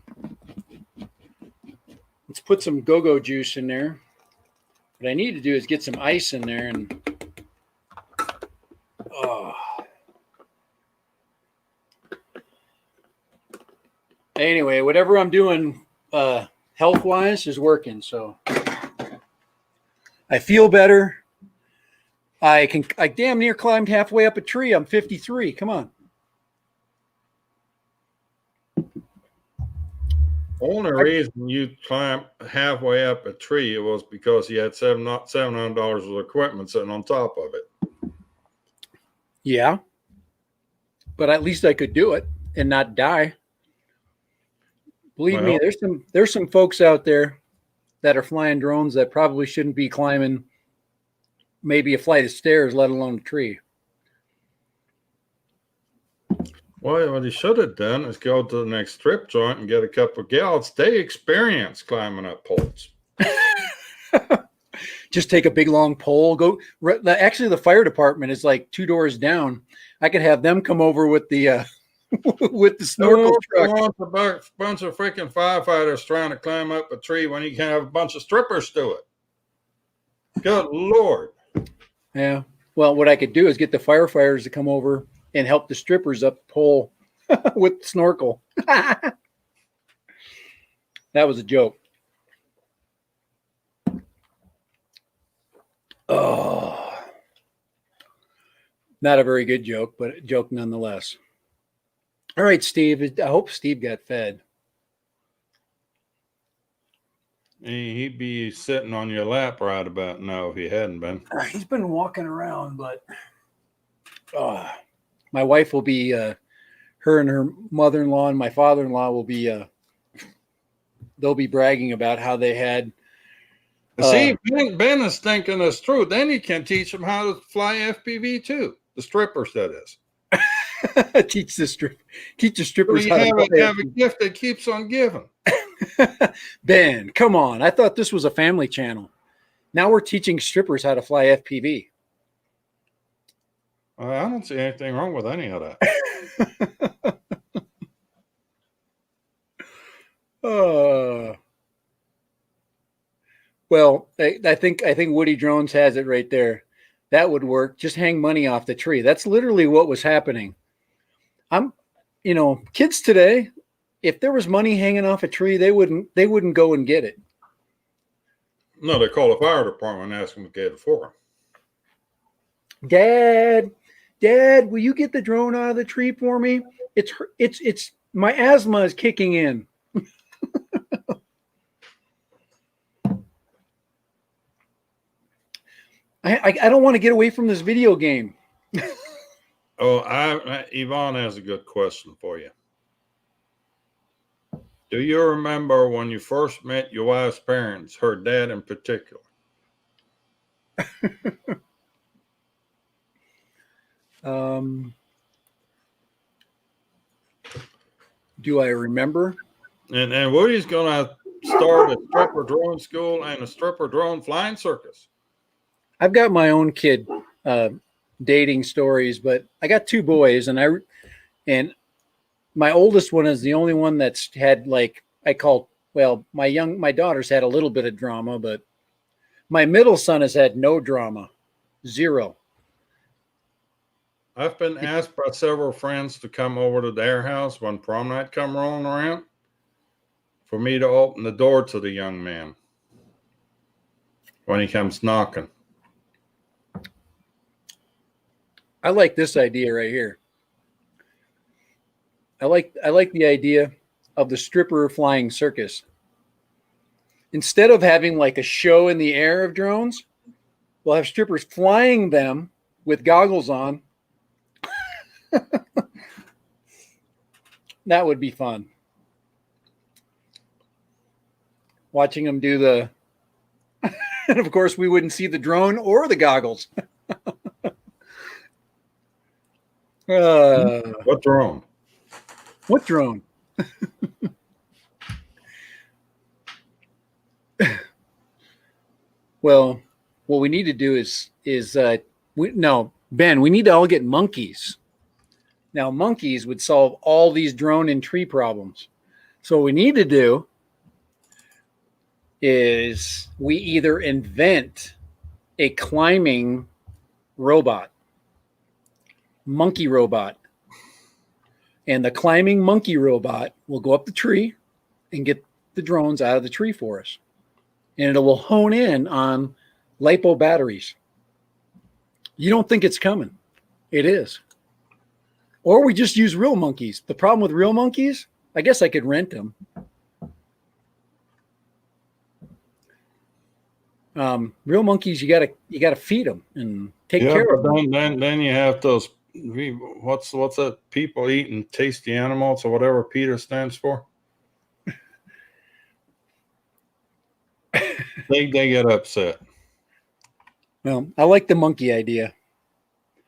Speaker 1: go-go juice in there. What I need to do is get some ice in there and anyway, whatever I'm doing health-wise is working, so I feel better. I damn near climbed halfway up a tree. I'm 53. Come on.
Speaker 2: Only reason you climbed halfway up a tree was because you had $700 of equipment sitting on top of it.
Speaker 1: Yeah, but at least I could do it and not die. Believe me, there's some folks out there that are flying drones that probably shouldn't be climbing maybe a flight of stairs, let alone a tree.
Speaker 2: Well, what he should have done is go to the next strip joint and get a couple of gals. They experience climbing up poles.
Speaker 1: Just take a big long pole. Actually, the fire department is like 2 doors down. I could have them come over with the with the snorkel truck.
Speaker 2: A bunch of freaking firefighters trying to climb up a tree when you can have a bunch of strippers do it. Good Lord.
Speaker 1: Yeah. Well, what I could do is get the firefighters to come over and help the strippers up the pole with the snorkel. That was a joke. Oh, not a very good joke, but a joke nonetheless. All right, Steve. I hope Steve got fed.
Speaker 2: He'd be sitting on your lap right about now if he hadn't been.
Speaker 1: He's been walking around, but my wife will be, her and her mother-in-law and my father-in-law will be, they'll be bragging about how they had.
Speaker 2: See, Ben is thinking this through. Then he can teach them how to fly FPV too. The strippers, that is.
Speaker 1: teach the strippers
Speaker 2: how to have a gift that keeps on giving.
Speaker 1: Ben, come on. I thought this was a family channel. Now we're teaching strippers how to fly FPV.
Speaker 2: I don't see anything wrong with any of that.
Speaker 1: Well, I think Woody Drones has it right there. That would work. Just hang money off the tree. That's literally what was happening. Kids today, if there was money hanging off a tree, they wouldn't go and get it.
Speaker 2: No, they call the fire department and ask them to get it for them.
Speaker 1: Dad, will you get the drone out of the tree for me? It's my asthma is kicking in. I don't want to get away from this video game.
Speaker 2: Yvonne has a good question for you. Do you remember when you first met your wife's parents, her dad in particular?
Speaker 1: Do I remember?
Speaker 2: And Woody's going to start a stripper drone school and a stripper drone flying circus.
Speaker 1: I've got my own kid dating stories, but I got 2 boys, and my oldest one is the only one that's had my daughter's had a little bit of drama, but my middle son has had no drama, 0.
Speaker 2: I've been asked by several friends to come over to their house when prom night come rolling around for me to open the door to the young man. when he comes knocking.
Speaker 1: I like this idea right here. I like the idea of the stripper flying circus. Instead of having like a show in the air of drones, we'll have strippers flying them with goggles on. That would be fun. Watching them do the, and of course we wouldn't see the drone or the goggles.
Speaker 2: What drone?
Speaker 1: What drone? Well, what we need to do is Ben, we need to all get monkeys. Now, monkeys would solve all these drone and tree problems. So what we need to do is we either invent a climbing robot, monkey robot, and the climbing monkey robot will go up the tree and get the drones out of the tree for us. And it will hone in on LiPo batteries. You don't think it's coming. It is. Or we just use real monkeys. The problem with real monkeys, I guess I could rent them. Real monkeys, you gotta feed them and take care of them.
Speaker 2: Then you have those. What's that? People eating tasty animals or whatever PETA stands for. They get upset.
Speaker 1: Well, I like the monkey idea.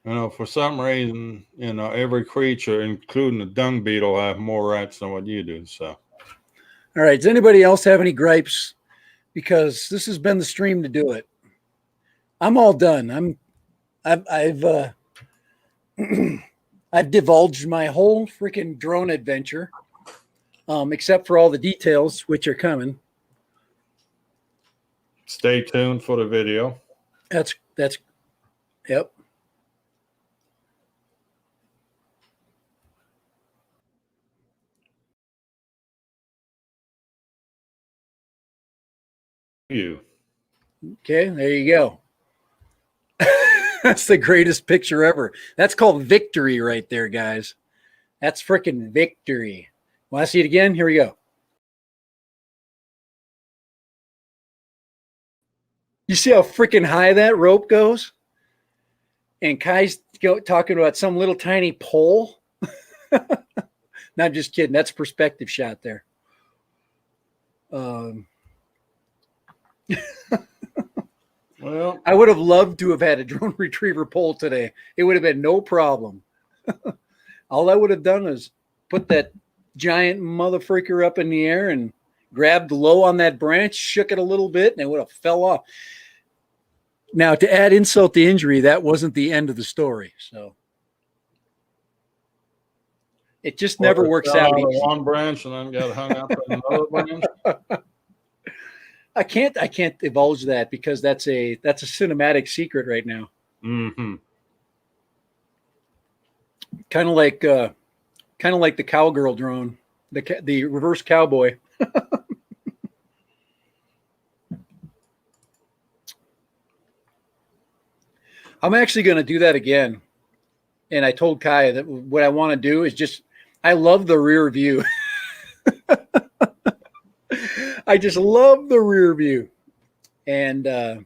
Speaker 2: For some reason, every creature, including the dung beetle, have more rights than what you do. So,
Speaker 1: all right. Does anybody else have any gripes? Because this has been the stream to do it. I'm all done. I've I've divulged my whole freaking drone adventure, except for all the details which are coming.
Speaker 2: Stay tuned for the video.
Speaker 1: That's yep. Okay, there you go. That's the greatest picture ever. That's called victory right there, guys. That's freaking victory. Want to see it again? Here we go. You see how freaking high that rope goes? And Kai's talking about some little tiny pole. Not just kidding. That's a perspective shot there.
Speaker 2: Well,
Speaker 1: I would have loved to have had a drone retriever pole today. It would have been no problem. All I would have done is put that giant motherfreaker up in the air and grabbed low on that branch, shook it a little bit, and it would have fell off. Now, to add insult to injury, that wasn't the end of the story. So it just never works out easy.
Speaker 2: One branch and then got hung up on another branch.
Speaker 1: I can't divulge that because that's a cinematic secret right now.
Speaker 2: Mm-hmm.
Speaker 1: Kind of like the cowgirl drone, the reverse cowboy. I'm actually going to do that again. And I told Kai that what I want to do is I love the rear view. I just love the rear view. And
Speaker 2: well,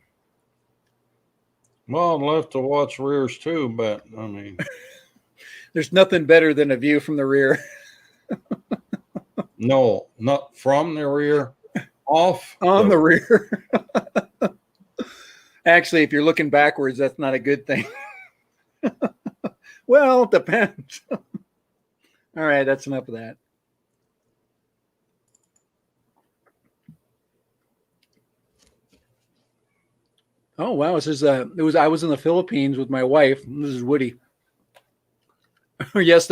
Speaker 2: I'd love to watch rears too, but I mean,
Speaker 1: there's nothing better than a view from the rear.
Speaker 2: No, not from the rear, off
Speaker 1: on the rear. Actually, if you're looking backwards, that's not a good thing. Well, it depends. All right, that's enough of that. Oh wow! This is I was in the Philippines with my wife. This is Woody. Yes,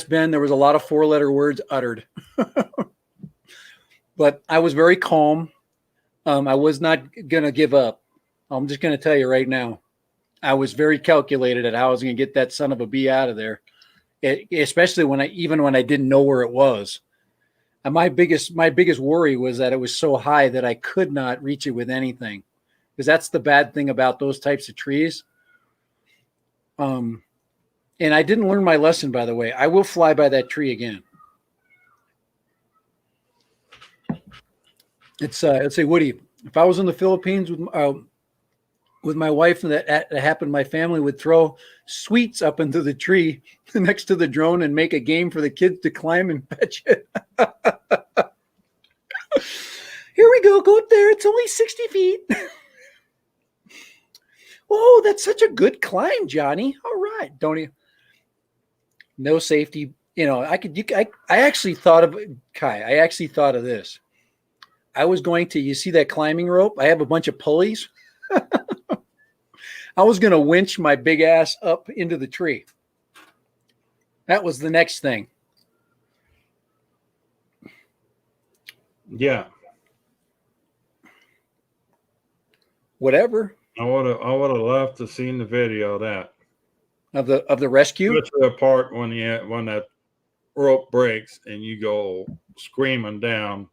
Speaker 1: Ben. There was a lot of 4-letter words uttered, but I was very calm. I was not gonna give up. I'm just gonna tell you right now. I was very calculated at how I was gonna get that son of a bee out of there, especially when I didn't know where it was. And my biggest worry was that it was so high that I could not reach it with anything. because that's the bad thing about those types of trees. And I didn't learn my lesson, by the way. I will fly by that tree again. It's say, Woody, if I was in the Philippines with my wife and that happened, my family would throw sweets up into the tree next to the drone and make a game for the kids to climb and fetch it. Here we go. Go up there. It's only 60 feet. Oh, that's such a good climb, Johnny. All right. Don't you? No safety. I actually thought of Kai. I actually thought of this. I was going to, you see that climbing rope? I have a bunch of pulleys. I was going to winch my big ass up into the tree. That was the next thing.
Speaker 2: Yeah.
Speaker 1: Whatever.
Speaker 2: I would have loved to seen the video of that.
Speaker 1: Of the rescue?
Speaker 2: The part when that rope breaks and you go screaming down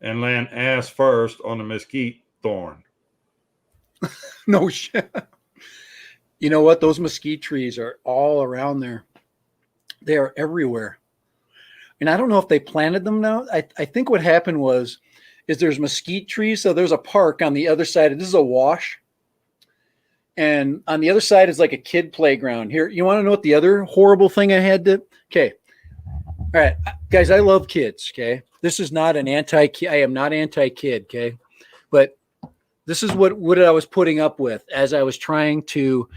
Speaker 2: and land ass first on the mesquite thorn.
Speaker 1: No shit. You know what? Those mesquite trees are all around there. They are everywhere. And I don't know if they planted them now. I think what happened is there's mesquite trees. So there's a park on the other side. This is a wash. And on the other side is like a kid playground. Here, you want to know what the other horrible thing I had to? Okay. All right, guys, I love kids. Okay. This is not an I am not anti-kid. Okay. But this is what I was putting up with as I was trying to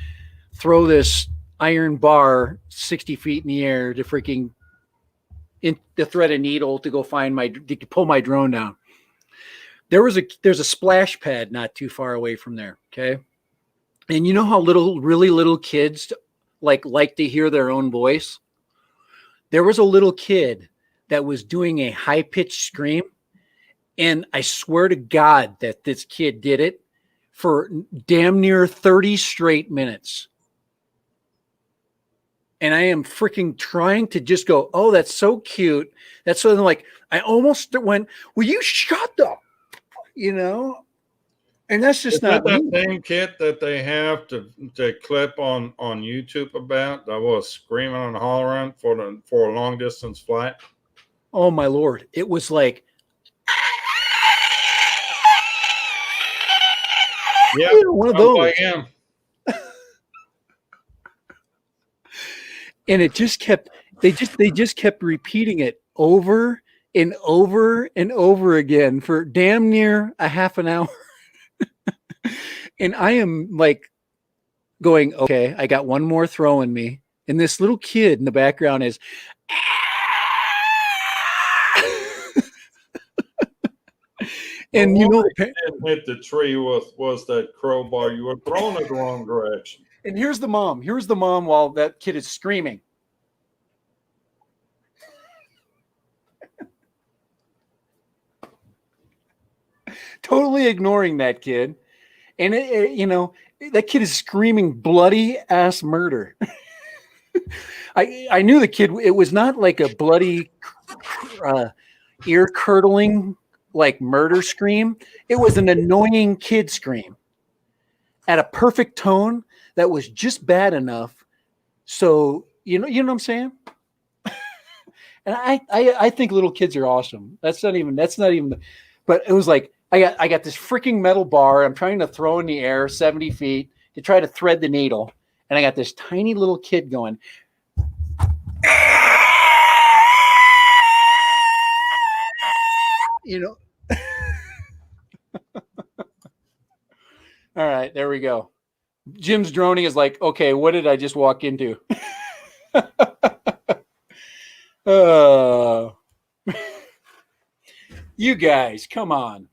Speaker 1: throw this iron bar 60 feet in the air to thread a needle to go to pull my drone down. There's a splash pad not too far away from there. Okay. And you know how really little kids like to hear their own voice? There was a little kid that was doing a high-pitched scream. And I swear to God that this kid did it for damn near 30 straight minutes. And I am freaking trying to just go, oh, that's so cute. That's something like, I almost went, will you shut up? And that's just not
Speaker 2: that same kit that they have to clip on YouTube about that was screaming and hollering for a long distance flight.
Speaker 1: Oh my Lord. It was like,
Speaker 2: yeah,
Speaker 1: one of those.
Speaker 2: Like him.
Speaker 1: And it just kept, they just kept repeating it over and over and over again for damn near a half an hour. And I am like going, okay, I got one more throw in me. And this little kid in the background is, and
Speaker 2: hit the tree was that crowbar. You were thrown it the wrong direction.
Speaker 1: And here's the mom. Here's the mom while that kid is screaming. Totally ignoring that kid. And, that kid is screaming bloody ass murder. I knew the kid. It was not like a bloody, ear curdling, like murder scream. It was an annoying kid scream at a perfect tone that was just bad enough. So, you know what I'm saying? And I think little kids are awesome. That's not even, but it was like, I got this freaking metal bar. I'm trying to throw in the air 70 feet to try to thread the needle. And I got this tiny little kid going. All right, there we go. Jim's droning is like, okay, what did I just walk into? You guys, come on.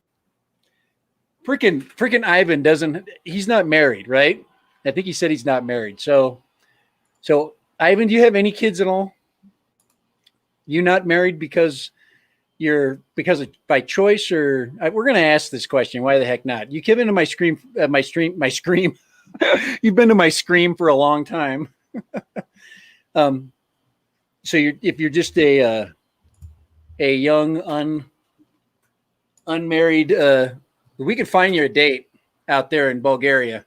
Speaker 1: Freaking Ivan he's not married, right? I think he said he's not married. So Ivan, do you have any kids at all? You not married because by choice, or we're going to ask this question. Why the heck not? You came into my scream. You've been to my scream for a long time. So if you're just a young unmarried, we could find you a date out there in Bulgaria,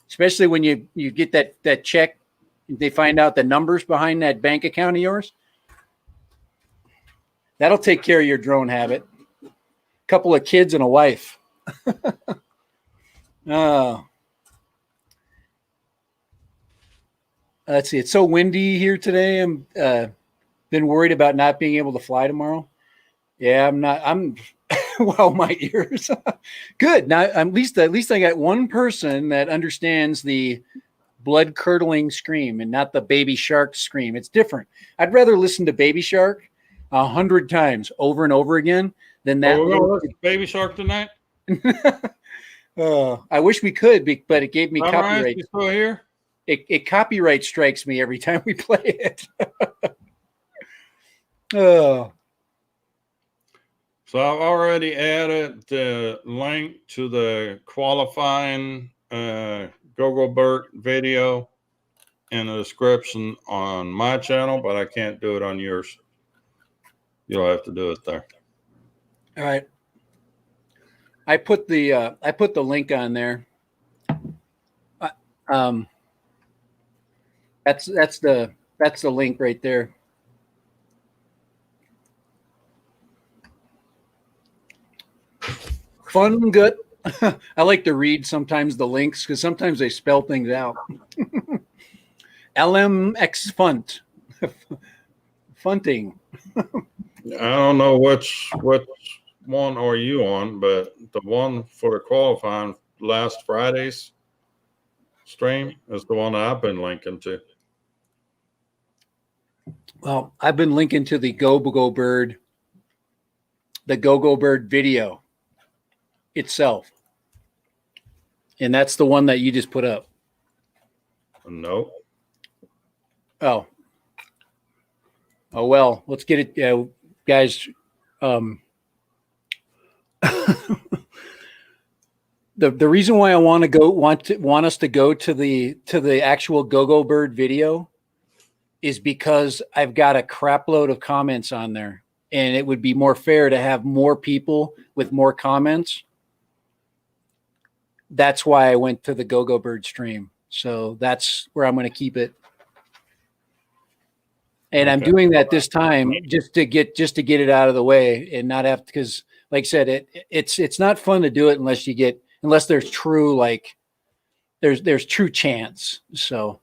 Speaker 1: especially when you get that check. They find out the numbers behind that bank account of yours. That'll take care of your drone habit. A couple of kids and a wife. Oh. Let's see. It's so windy here today. I'm been worried about not being able to fly tomorrow. Yeah, I'm not. I'm wow, my ears. Good. Now at least I got one person that understands the blood curdling scream and not the baby shark scream. It's different. I'd rather listen to Baby Shark 100 times over and over again than that.
Speaker 2: We're gonna listen to Baby Shark tonight.
Speaker 1: I wish we could, but it gave me copyright.
Speaker 2: You still here?
Speaker 1: It copyright strikes me every time we play it. Oh.
Speaker 2: So I've already added the link to the qualifying GoGoBird video in the description on my channel, but I can't do it on yours. You'll have to do it there.
Speaker 1: All right. I put the link on there. That's the link right there. Fun gut. I like to read sometimes the links because sometimes they spell things out. LMX Funt. Funting.
Speaker 2: I don't know which one are you on, but the one for the qualifying last Friday's stream is the one I've been linking to.
Speaker 1: Well, I've been linking to the GoGoBird video itself. And that's the one that you just put up.
Speaker 2: No.
Speaker 1: Oh. Oh, well, let's get it, guys. The reason why I want us to go to the actual GoGoBird video is because I've got a crap load of comments on there, and it would be more fair to have more people with more comments. That's why I went to the GoGoBird stream. So that's where I'm going to keep it. And okay. I'm doing that this time just to get it out of the way and not have to, because like I said, it's not fun to do it unless there's true, there's true chance. So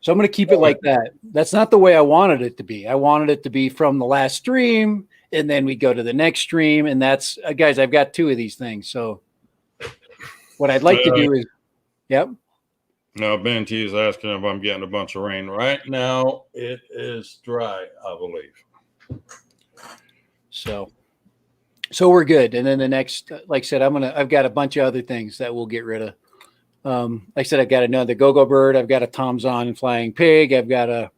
Speaker 1: I'm going to keep it like that. That's not the way I wanted it to be. I wanted it to be from the last stream and then we go to the next stream. And that's guys, I've got 2 of these things. So what I'd like to do is, yep.
Speaker 2: Now, Ben T is asking if I'm getting a bunch of rain. Right now, it is dry, I believe.
Speaker 1: So we're good. And then the next, like I said, I've got a bunch of other things that we'll get rid of. Like I said, I've got another GoGoBird. I've got a Tom's On Flying Pig. I've got a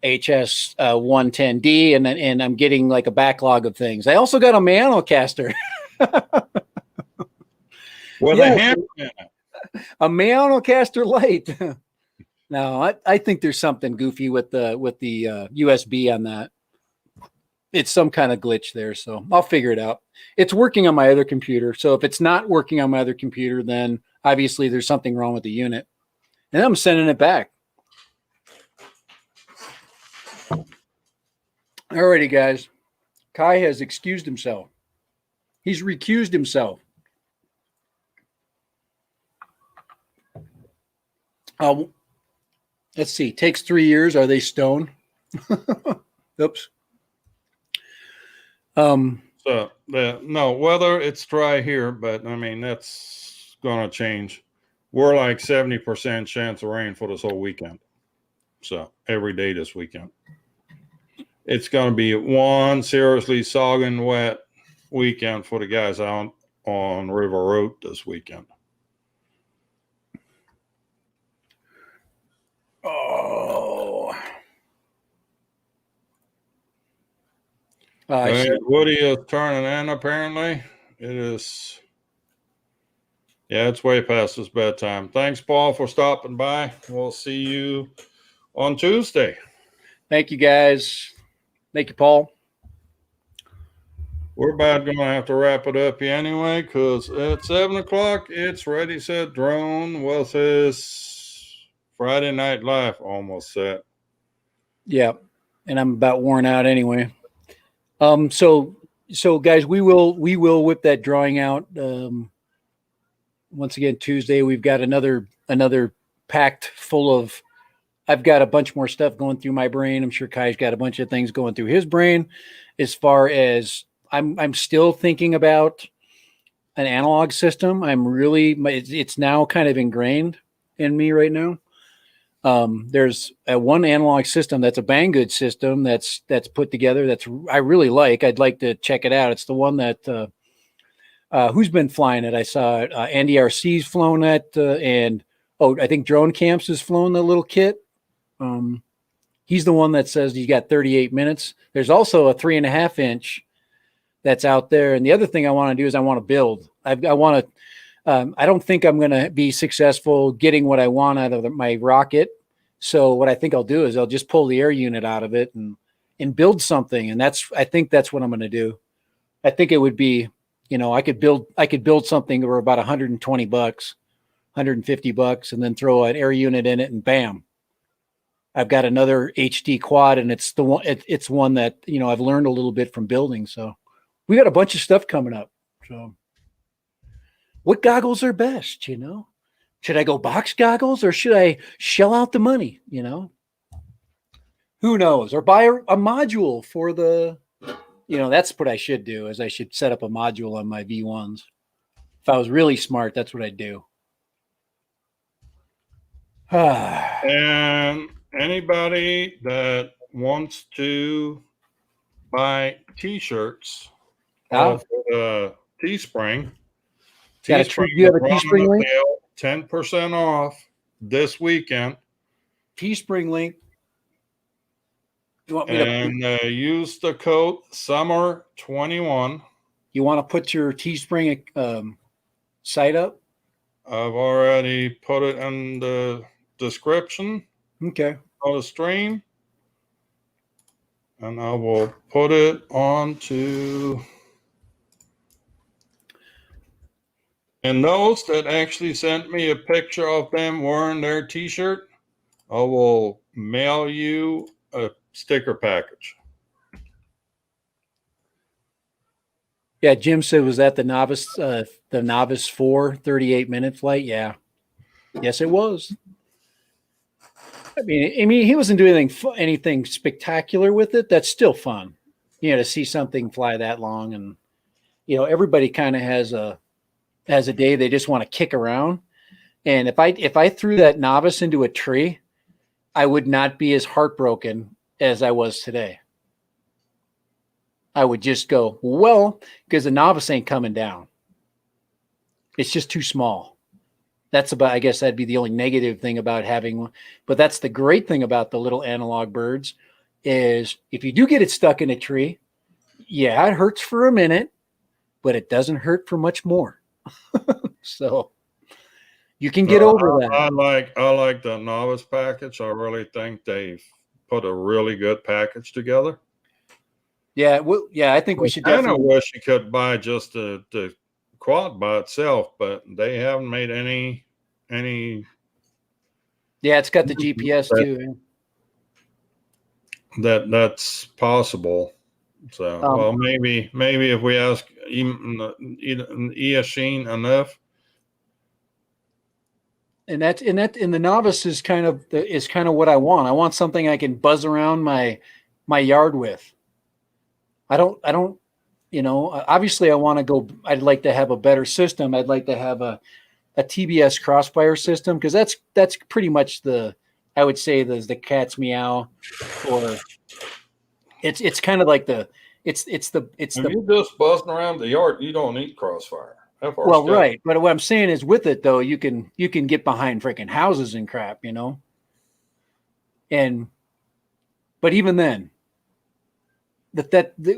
Speaker 1: HS 110D, and I'm getting like a backlog of things. I also got a Braoadcaster.
Speaker 2: Well,
Speaker 1: yeah, a Braoadcaster Lite. No, I think there's something goofy with the USB on that. It's some kind of glitch there, so I'll figure it out. It's working on my other computer, so if it's not working on my other computer, then obviously there's something wrong with the unit, and I'm sending it back. Alrighty, guys. Kai has excused himself. He's recused himself. Let's see. Takes 3 years. Are they stone? Oops.
Speaker 2: So no, whether it's dry here, but I mean that's gonna change. We're like 70% chance of rain for this whole weekend. So every day this weekend. It's gonna be one seriously sogging wet weekend for the guys out on River Road this weekend.
Speaker 1: Oh.
Speaker 2: Woody is turning in, apparently. It is. Yeah, it's way past his bedtime. Thanks, Paul, for stopping by. We'll see you on Tuesday.
Speaker 1: Thank you, guys. Thank you, Paul.
Speaker 2: we're about going to have to wrap it up here anyway, because at 7 o'clock, it's Ready, Set, Drone with his Friday Night Live almost set.
Speaker 1: Yeah, and I'm about worn out anyway. So guys, we will whip that drawing out. Once again, Tuesday, we've got another packed full of. I've got a bunch more stuff going through my brain. I'm sure Kai's got a bunch of things going through his brain. As far as I'm still thinking about an analog system. It's now kind of ingrained in me right now. There's one analog system that's a Banggood system that's put together I really like. I'd like to check it out. It's the one that who's been flying it? I saw Andy RC's flown it, and I think Drone Camps has flown the little kit. He's the one that says you got 38 minutes. There's also a 3.5 inch that's out there. And the other thing I want to do is I want to build. I want to. I don't think I'm going to be successful getting what I want out of my rocket. So what I think I'll do is I'll just pull the air unit out of it and build something. And I think that's what I'm going to do. I think it would be, I could build something for about $120, $150, and then throw an air unit in it, and bam, I've got another HD quad, and it's the one. It's one that I've learned a little bit from building. So we got a bunch of stuff coming up. So what goggles are best? Should I go box goggles or should I shell out the money? Who knows? Or buy a module for the. That's what I should do. Is I should set up a module on my V1s. If I was really smart, that's what I'd do.
Speaker 2: And anybody that wants to buy T-shirts off Teespring,
Speaker 1: you have a Teespring link?
Speaker 2: 10% off this weekend.
Speaker 1: Teespring link. You want me
Speaker 2: to use the code SUMMER21?
Speaker 1: You want to put your Teespring site up?
Speaker 2: I've already put it in the description.
Speaker 1: Okay.
Speaker 2: On the stream. And I will put it onto. And those that actually sent me a picture of them wearing their T-shirt, I will mail you a sticker package.
Speaker 1: Yeah, Jim said, was that the Novice 4 38-minute flight? Yeah. Yes, it was. I mean, he wasn't doing anything spectacular with it. That's still fun, to see something fly that long. And, everybody kind of has a day they just want to kick around. And if I threw that Novice into a tree, I would not be as heartbroken as I was today. I would just go, well, because the Novice ain't coming down. It's just too small. I guess that'd be the only negative thing about having one. But that's the great thing about the little analog birds is if you do get it stuck in a tree, yeah, it hurts for a minute, but it doesn't hurt for much more. So you can get over that.
Speaker 2: I like the Novice package. I really think they've put a really good package together.
Speaker 1: Yeah, I think we should definitely.
Speaker 2: I wish you could buy just the quad by itself, but they haven't made any.
Speaker 1: Yeah, it's got the GPS too.
Speaker 2: That's possible. So, well, maybe if we ask Sheen enough.
Speaker 1: And the Novice is kind of what I want. I want something I can buzz around my yard with. I don't, obviously I want to go, I'd like to have a better system. I'd like to have a TBS crossfire system. Cause that's pretty much I would say the cat's meow, or it's kind of like if you're
Speaker 2: just buzzing around the yard, you don't need crossfire.
Speaker 1: Well, right. But what I'm saying is with it though, you can get behind freaking houses and crap, but even then,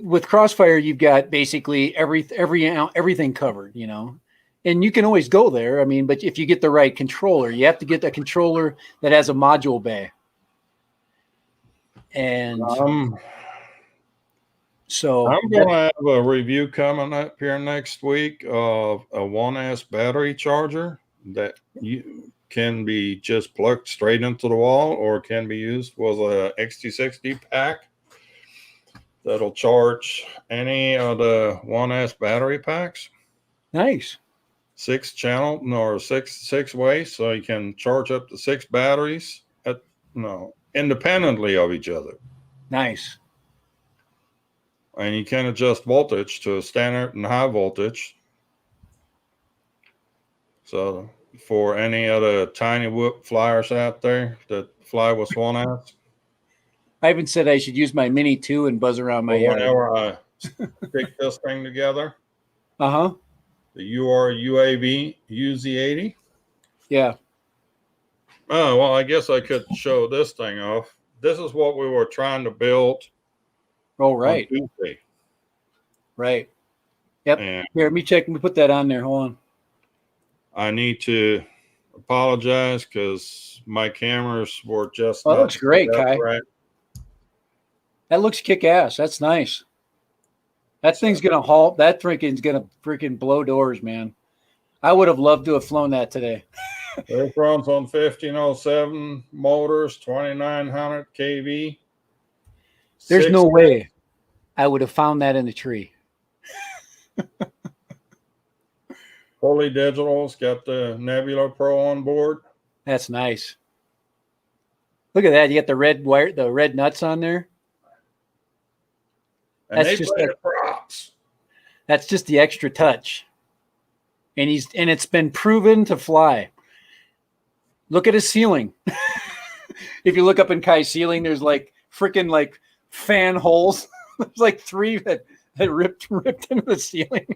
Speaker 1: with crossfire, you've got basically everything covered, and you can always go there. I mean, but if you get the right controller, you have to get a controller that has a module bay. And So
Speaker 2: I'm going to have a review coming up here next week of a 1S battery charger that you can be just plugged straight into the wall or can be used with a XT60 pack that'll charge any of the 1S battery packs.
Speaker 1: nice.
Speaker 2: 6-channel or six ways, so you can charge up to 6 batteries independently of each other.
Speaker 1: Nice.
Speaker 2: And you can adjust voltage to standard and high voltage. So for any other tiny whoop flyers out there that fly with 1S,
Speaker 1: I even said I should use my Mini 2 and buzz around my yard.
Speaker 2: whenever I stick this thing together,
Speaker 1: Uh-huh.
Speaker 2: the UAV UZ80.
Speaker 1: Yeah.
Speaker 2: Oh, well, I guess I could show this thing off. This is what we were trying to build.
Speaker 1: Oh, right.
Speaker 2: On Tuesday.
Speaker 1: Right. Yep.
Speaker 2: And
Speaker 1: here, let me check. Let me put that on there. Hold on.
Speaker 2: I need to apologize because my cameras were just.
Speaker 1: Oh, that looks great, Kai.
Speaker 2: Right.
Speaker 1: That looks kick-ass. That's nice. That thing's going to halt. That freaking's going to freaking blow doors, man. I would have loved to have flown that today.
Speaker 2: It runs on 1507 motors, 2900 kV.
Speaker 1: There's no way I would have found that in the tree.
Speaker 2: Fully digital. It's got the Nebula Pro on board.
Speaker 1: That's nice. Look at that. You got the red wire, the red nuts on there.
Speaker 2: And that's just props.
Speaker 1: That's just the extra touch. And it's been proven to fly. Look at his ceiling. If you look up in Kai's ceiling, there's like freaking like fan holes. There's like 3 that ripped into the ceiling.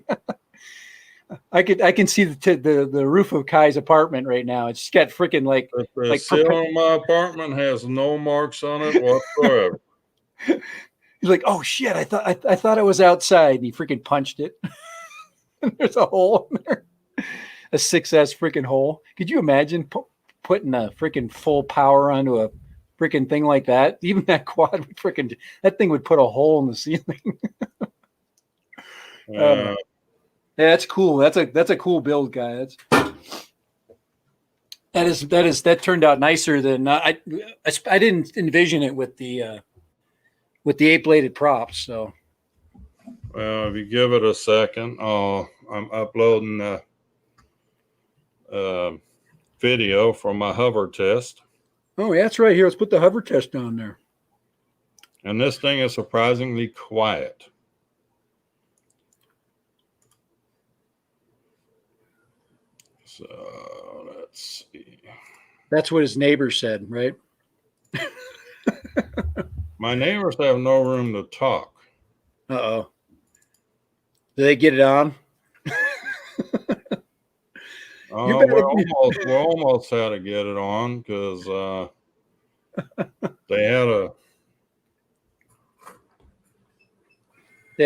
Speaker 1: I can see the roof of Kai's apartment right now. It's got freaking like
Speaker 2: the ceiling of my apartment has no marks on it whatsoever.
Speaker 1: He's like, oh shit! I thought it was outside, and he freaking punched it. And there's a hole in there, a 6S freaking hole. Could you imagine putting a freaking full power onto a freaking thing like that? Even that quad would freaking, that thing would put a hole in the ceiling. Yeah, that's cool. That's a cool build, guy. That turned out nicer than I didn't envision it with the 8-bladed props. So,
Speaker 2: if you give it a second, I'm uploading the video from my hover test.
Speaker 1: Oh, yeah, that's right here. Let's put the hover test on there.
Speaker 2: And this thing is surprisingly quiet. So let's see.
Speaker 1: That's what his neighbor said, right?
Speaker 2: My neighbors have no room to talk.
Speaker 1: Uh-oh. Do they get it on?
Speaker 2: We almost had to get it on because they had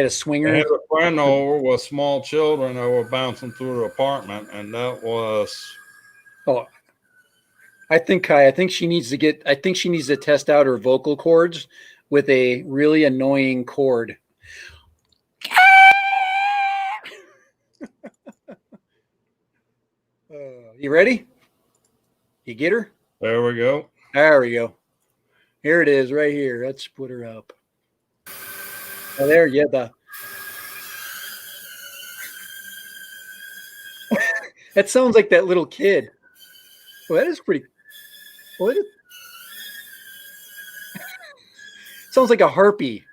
Speaker 2: a
Speaker 1: swinger.
Speaker 2: They had a friend over with small children that were bouncing through the apartment, and that was.
Speaker 1: Oh, I think she needs to test out her vocal cords with a really annoying cord. You ready? You get her?
Speaker 2: There we go.
Speaker 1: There we go. Here it is, right here. Let's put her up. Oh, there, yeah. That sounds like that little kid. Well, that is pretty. What? Sounds like a harpy.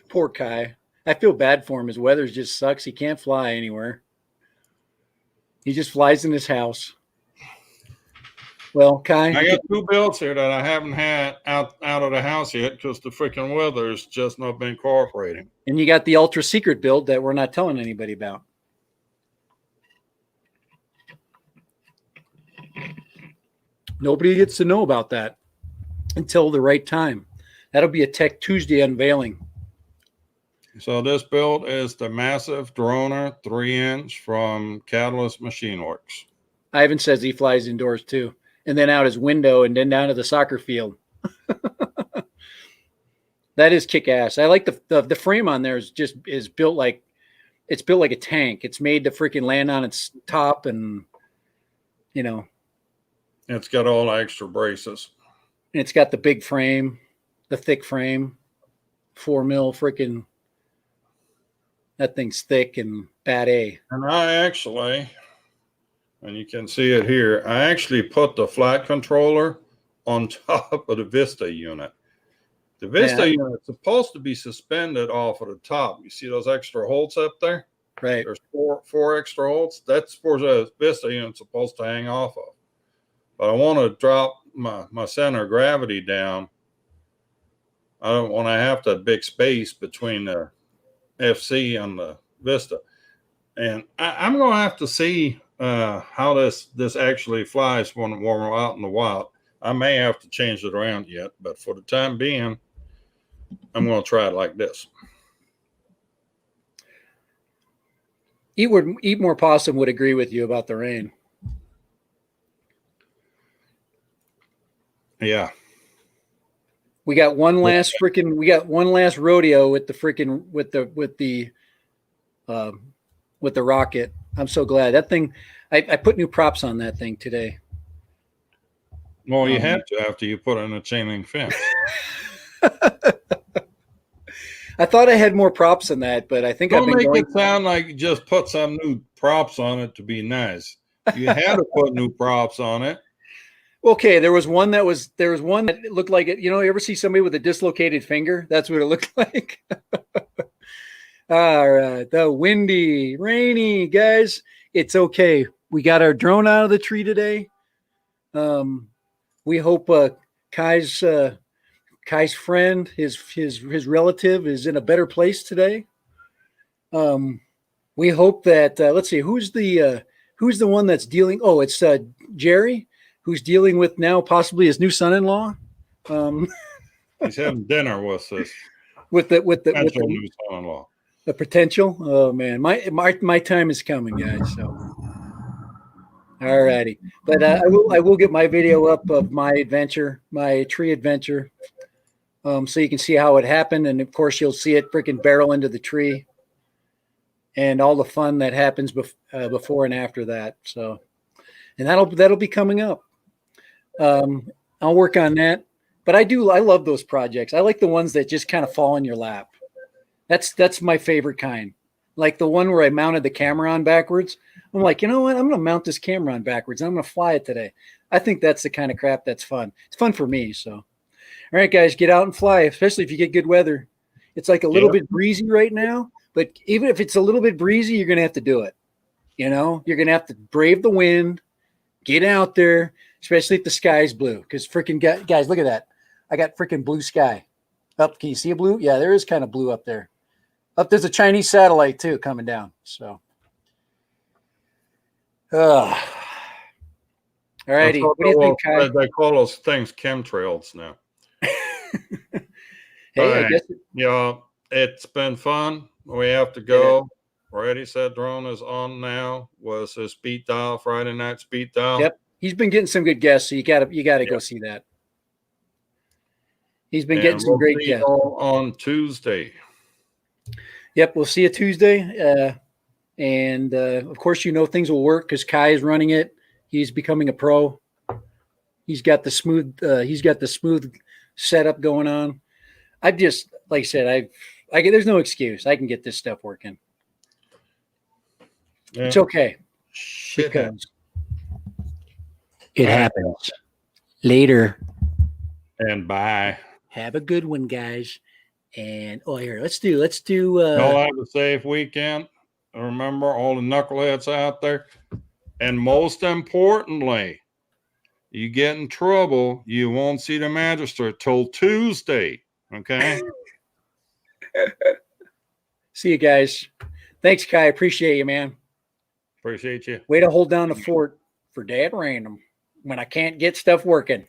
Speaker 1: Poor Kai. I feel bad for him. His weather just sucks. He can't fly anywhere. He just flies in his house. Well, Kai,
Speaker 2: I got 2 builds here that I haven't had out of the house yet because the freaking weather's just not been cooperating.
Speaker 1: And you got the ultra secret build that we're not telling anybody about. Nobody gets to know about that until the right time. That'll be a Tech Tuesday unveiling.
Speaker 2: So this build is the massive droner 3-inch from Catalyst Machine Works.
Speaker 1: Ivan says he flies indoors too. and then out his window and then down to the soccer field. That is kick ass. I like the frame on there is built like it's built like a tank. It's made to freaking land on its top, and
Speaker 2: it's got all extra braces.
Speaker 1: And it's got the big frame, the thick frame, 4 mil freaking. That thing's thick and bad A.
Speaker 2: And I actually, and you can see it here, I actually put the flight controller on top of the Vista unit. The Vista unit is supposed to be suspended off of the top. You see those extra holds up there?
Speaker 1: Right.
Speaker 2: There's four extra holds. That's where the Vista unit's supposed to hang off of. But I want to drop my center of gravity down. I don't want to have that big space between the FC and the Vista. And I'm going to have to see how this actually flies when we're out in the wild. I may have to change it around yet, but for the time being, I'm going to try it like this.
Speaker 1: Eat More Possum would agree with you about the rain.
Speaker 2: Yeah.
Speaker 1: We got one last rodeo with the rocket. I'm so glad that thing. I put new props on that thing today.
Speaker 2: Well, you had to after you put in a chain link fence.
Speaker 1: I thought I had more props than that, but I think
Speaker 2: Don't make it sound like you just put some new props on it to be nice. You had to put new props on it.
Speaker 1: Okay, there was one that looked like it. You ever see somebody with a dislocated finger? That's what it looked like. All right, the windy, rainy guys. It's okay. We got our drone out of the tree today. We hope Kai's friend, his relative, is in a better place today. We hope that let's see who's the one that's dealing. Oh, it's Jerry, who's dealing with now possibly his new son-in-law.
Speaker 2: He's having dinner with us.
Speaker 1: With the
Speaker 2: new son-in-law.
Speaker 1: The potential. Oh man, my time is coming, guys. So. All righty. But I will get my video up of my adventure, my tree adventure, so you can see how it happened. And, of course, you'll see it freaking barrel into the tree and all the fun that happens before and after that. So, and that'll be coming up. I'll work on that. But I love those projects. I like the ones that just kind of fall in your lap. That's my favorite kind. Like the one where I mounted the camera on backwards. I'm like, you know what? I'm going to mount this camera on backwards. I'm going to fly it today. I think that's the kind of crap that's fun. It's fun for me. So, all right, guys, get out and fly, especially if you get good weather. It's like a little bit breezy right now, but even if it's a little bit breezy, you're going to have to do it. You're going to have to brave the wind, get out there, especially if the sky's blue. Because freaking guys, look at that. I got freaking blue sky. Up, can you see a blue? Yeah, there is kind of blue up there. Up there's a Chinese satellite too coming down. So, all righty. What do you think, Kai?
Speaker 2: They call those things chemtrails now.
Speaker 1: Hey, I guess
Speaker 2: it's been fun. We have to go. Already said drone is on now. Was his speed dial Friday night speed dial?
Speaker 1: Yep, he's been getting some good guests. So you got to go see that. He's been getting some great guests
Speaker 2: on Tuesday.
Speaker 1: Yep, we'll see you Tuesday. And of course, things will work because Kai is running it. He's becoming a pro. He's got the smooth setup going on. I've just, like I said, there's no excuse. I can get this stuff working. Yeah. It's okay. Because it happens. Later.
Speaker 2: And bye.
Speaker 1: Have a good one, guys. And here, let's do.
Speaker 2: Y'all have a safe weekend. Remember all the knuckleheads out there. And most importantly, you get in trouble, you won't see the magistrate till Tuesday. Okay.
Speaker 1: See you guys. Thanks, Kai. Appreciate you, man.
Speaker 2: Appreciate you.
Speaker 1: Way to hold down the fort for Dad Random when I can't get stuff working.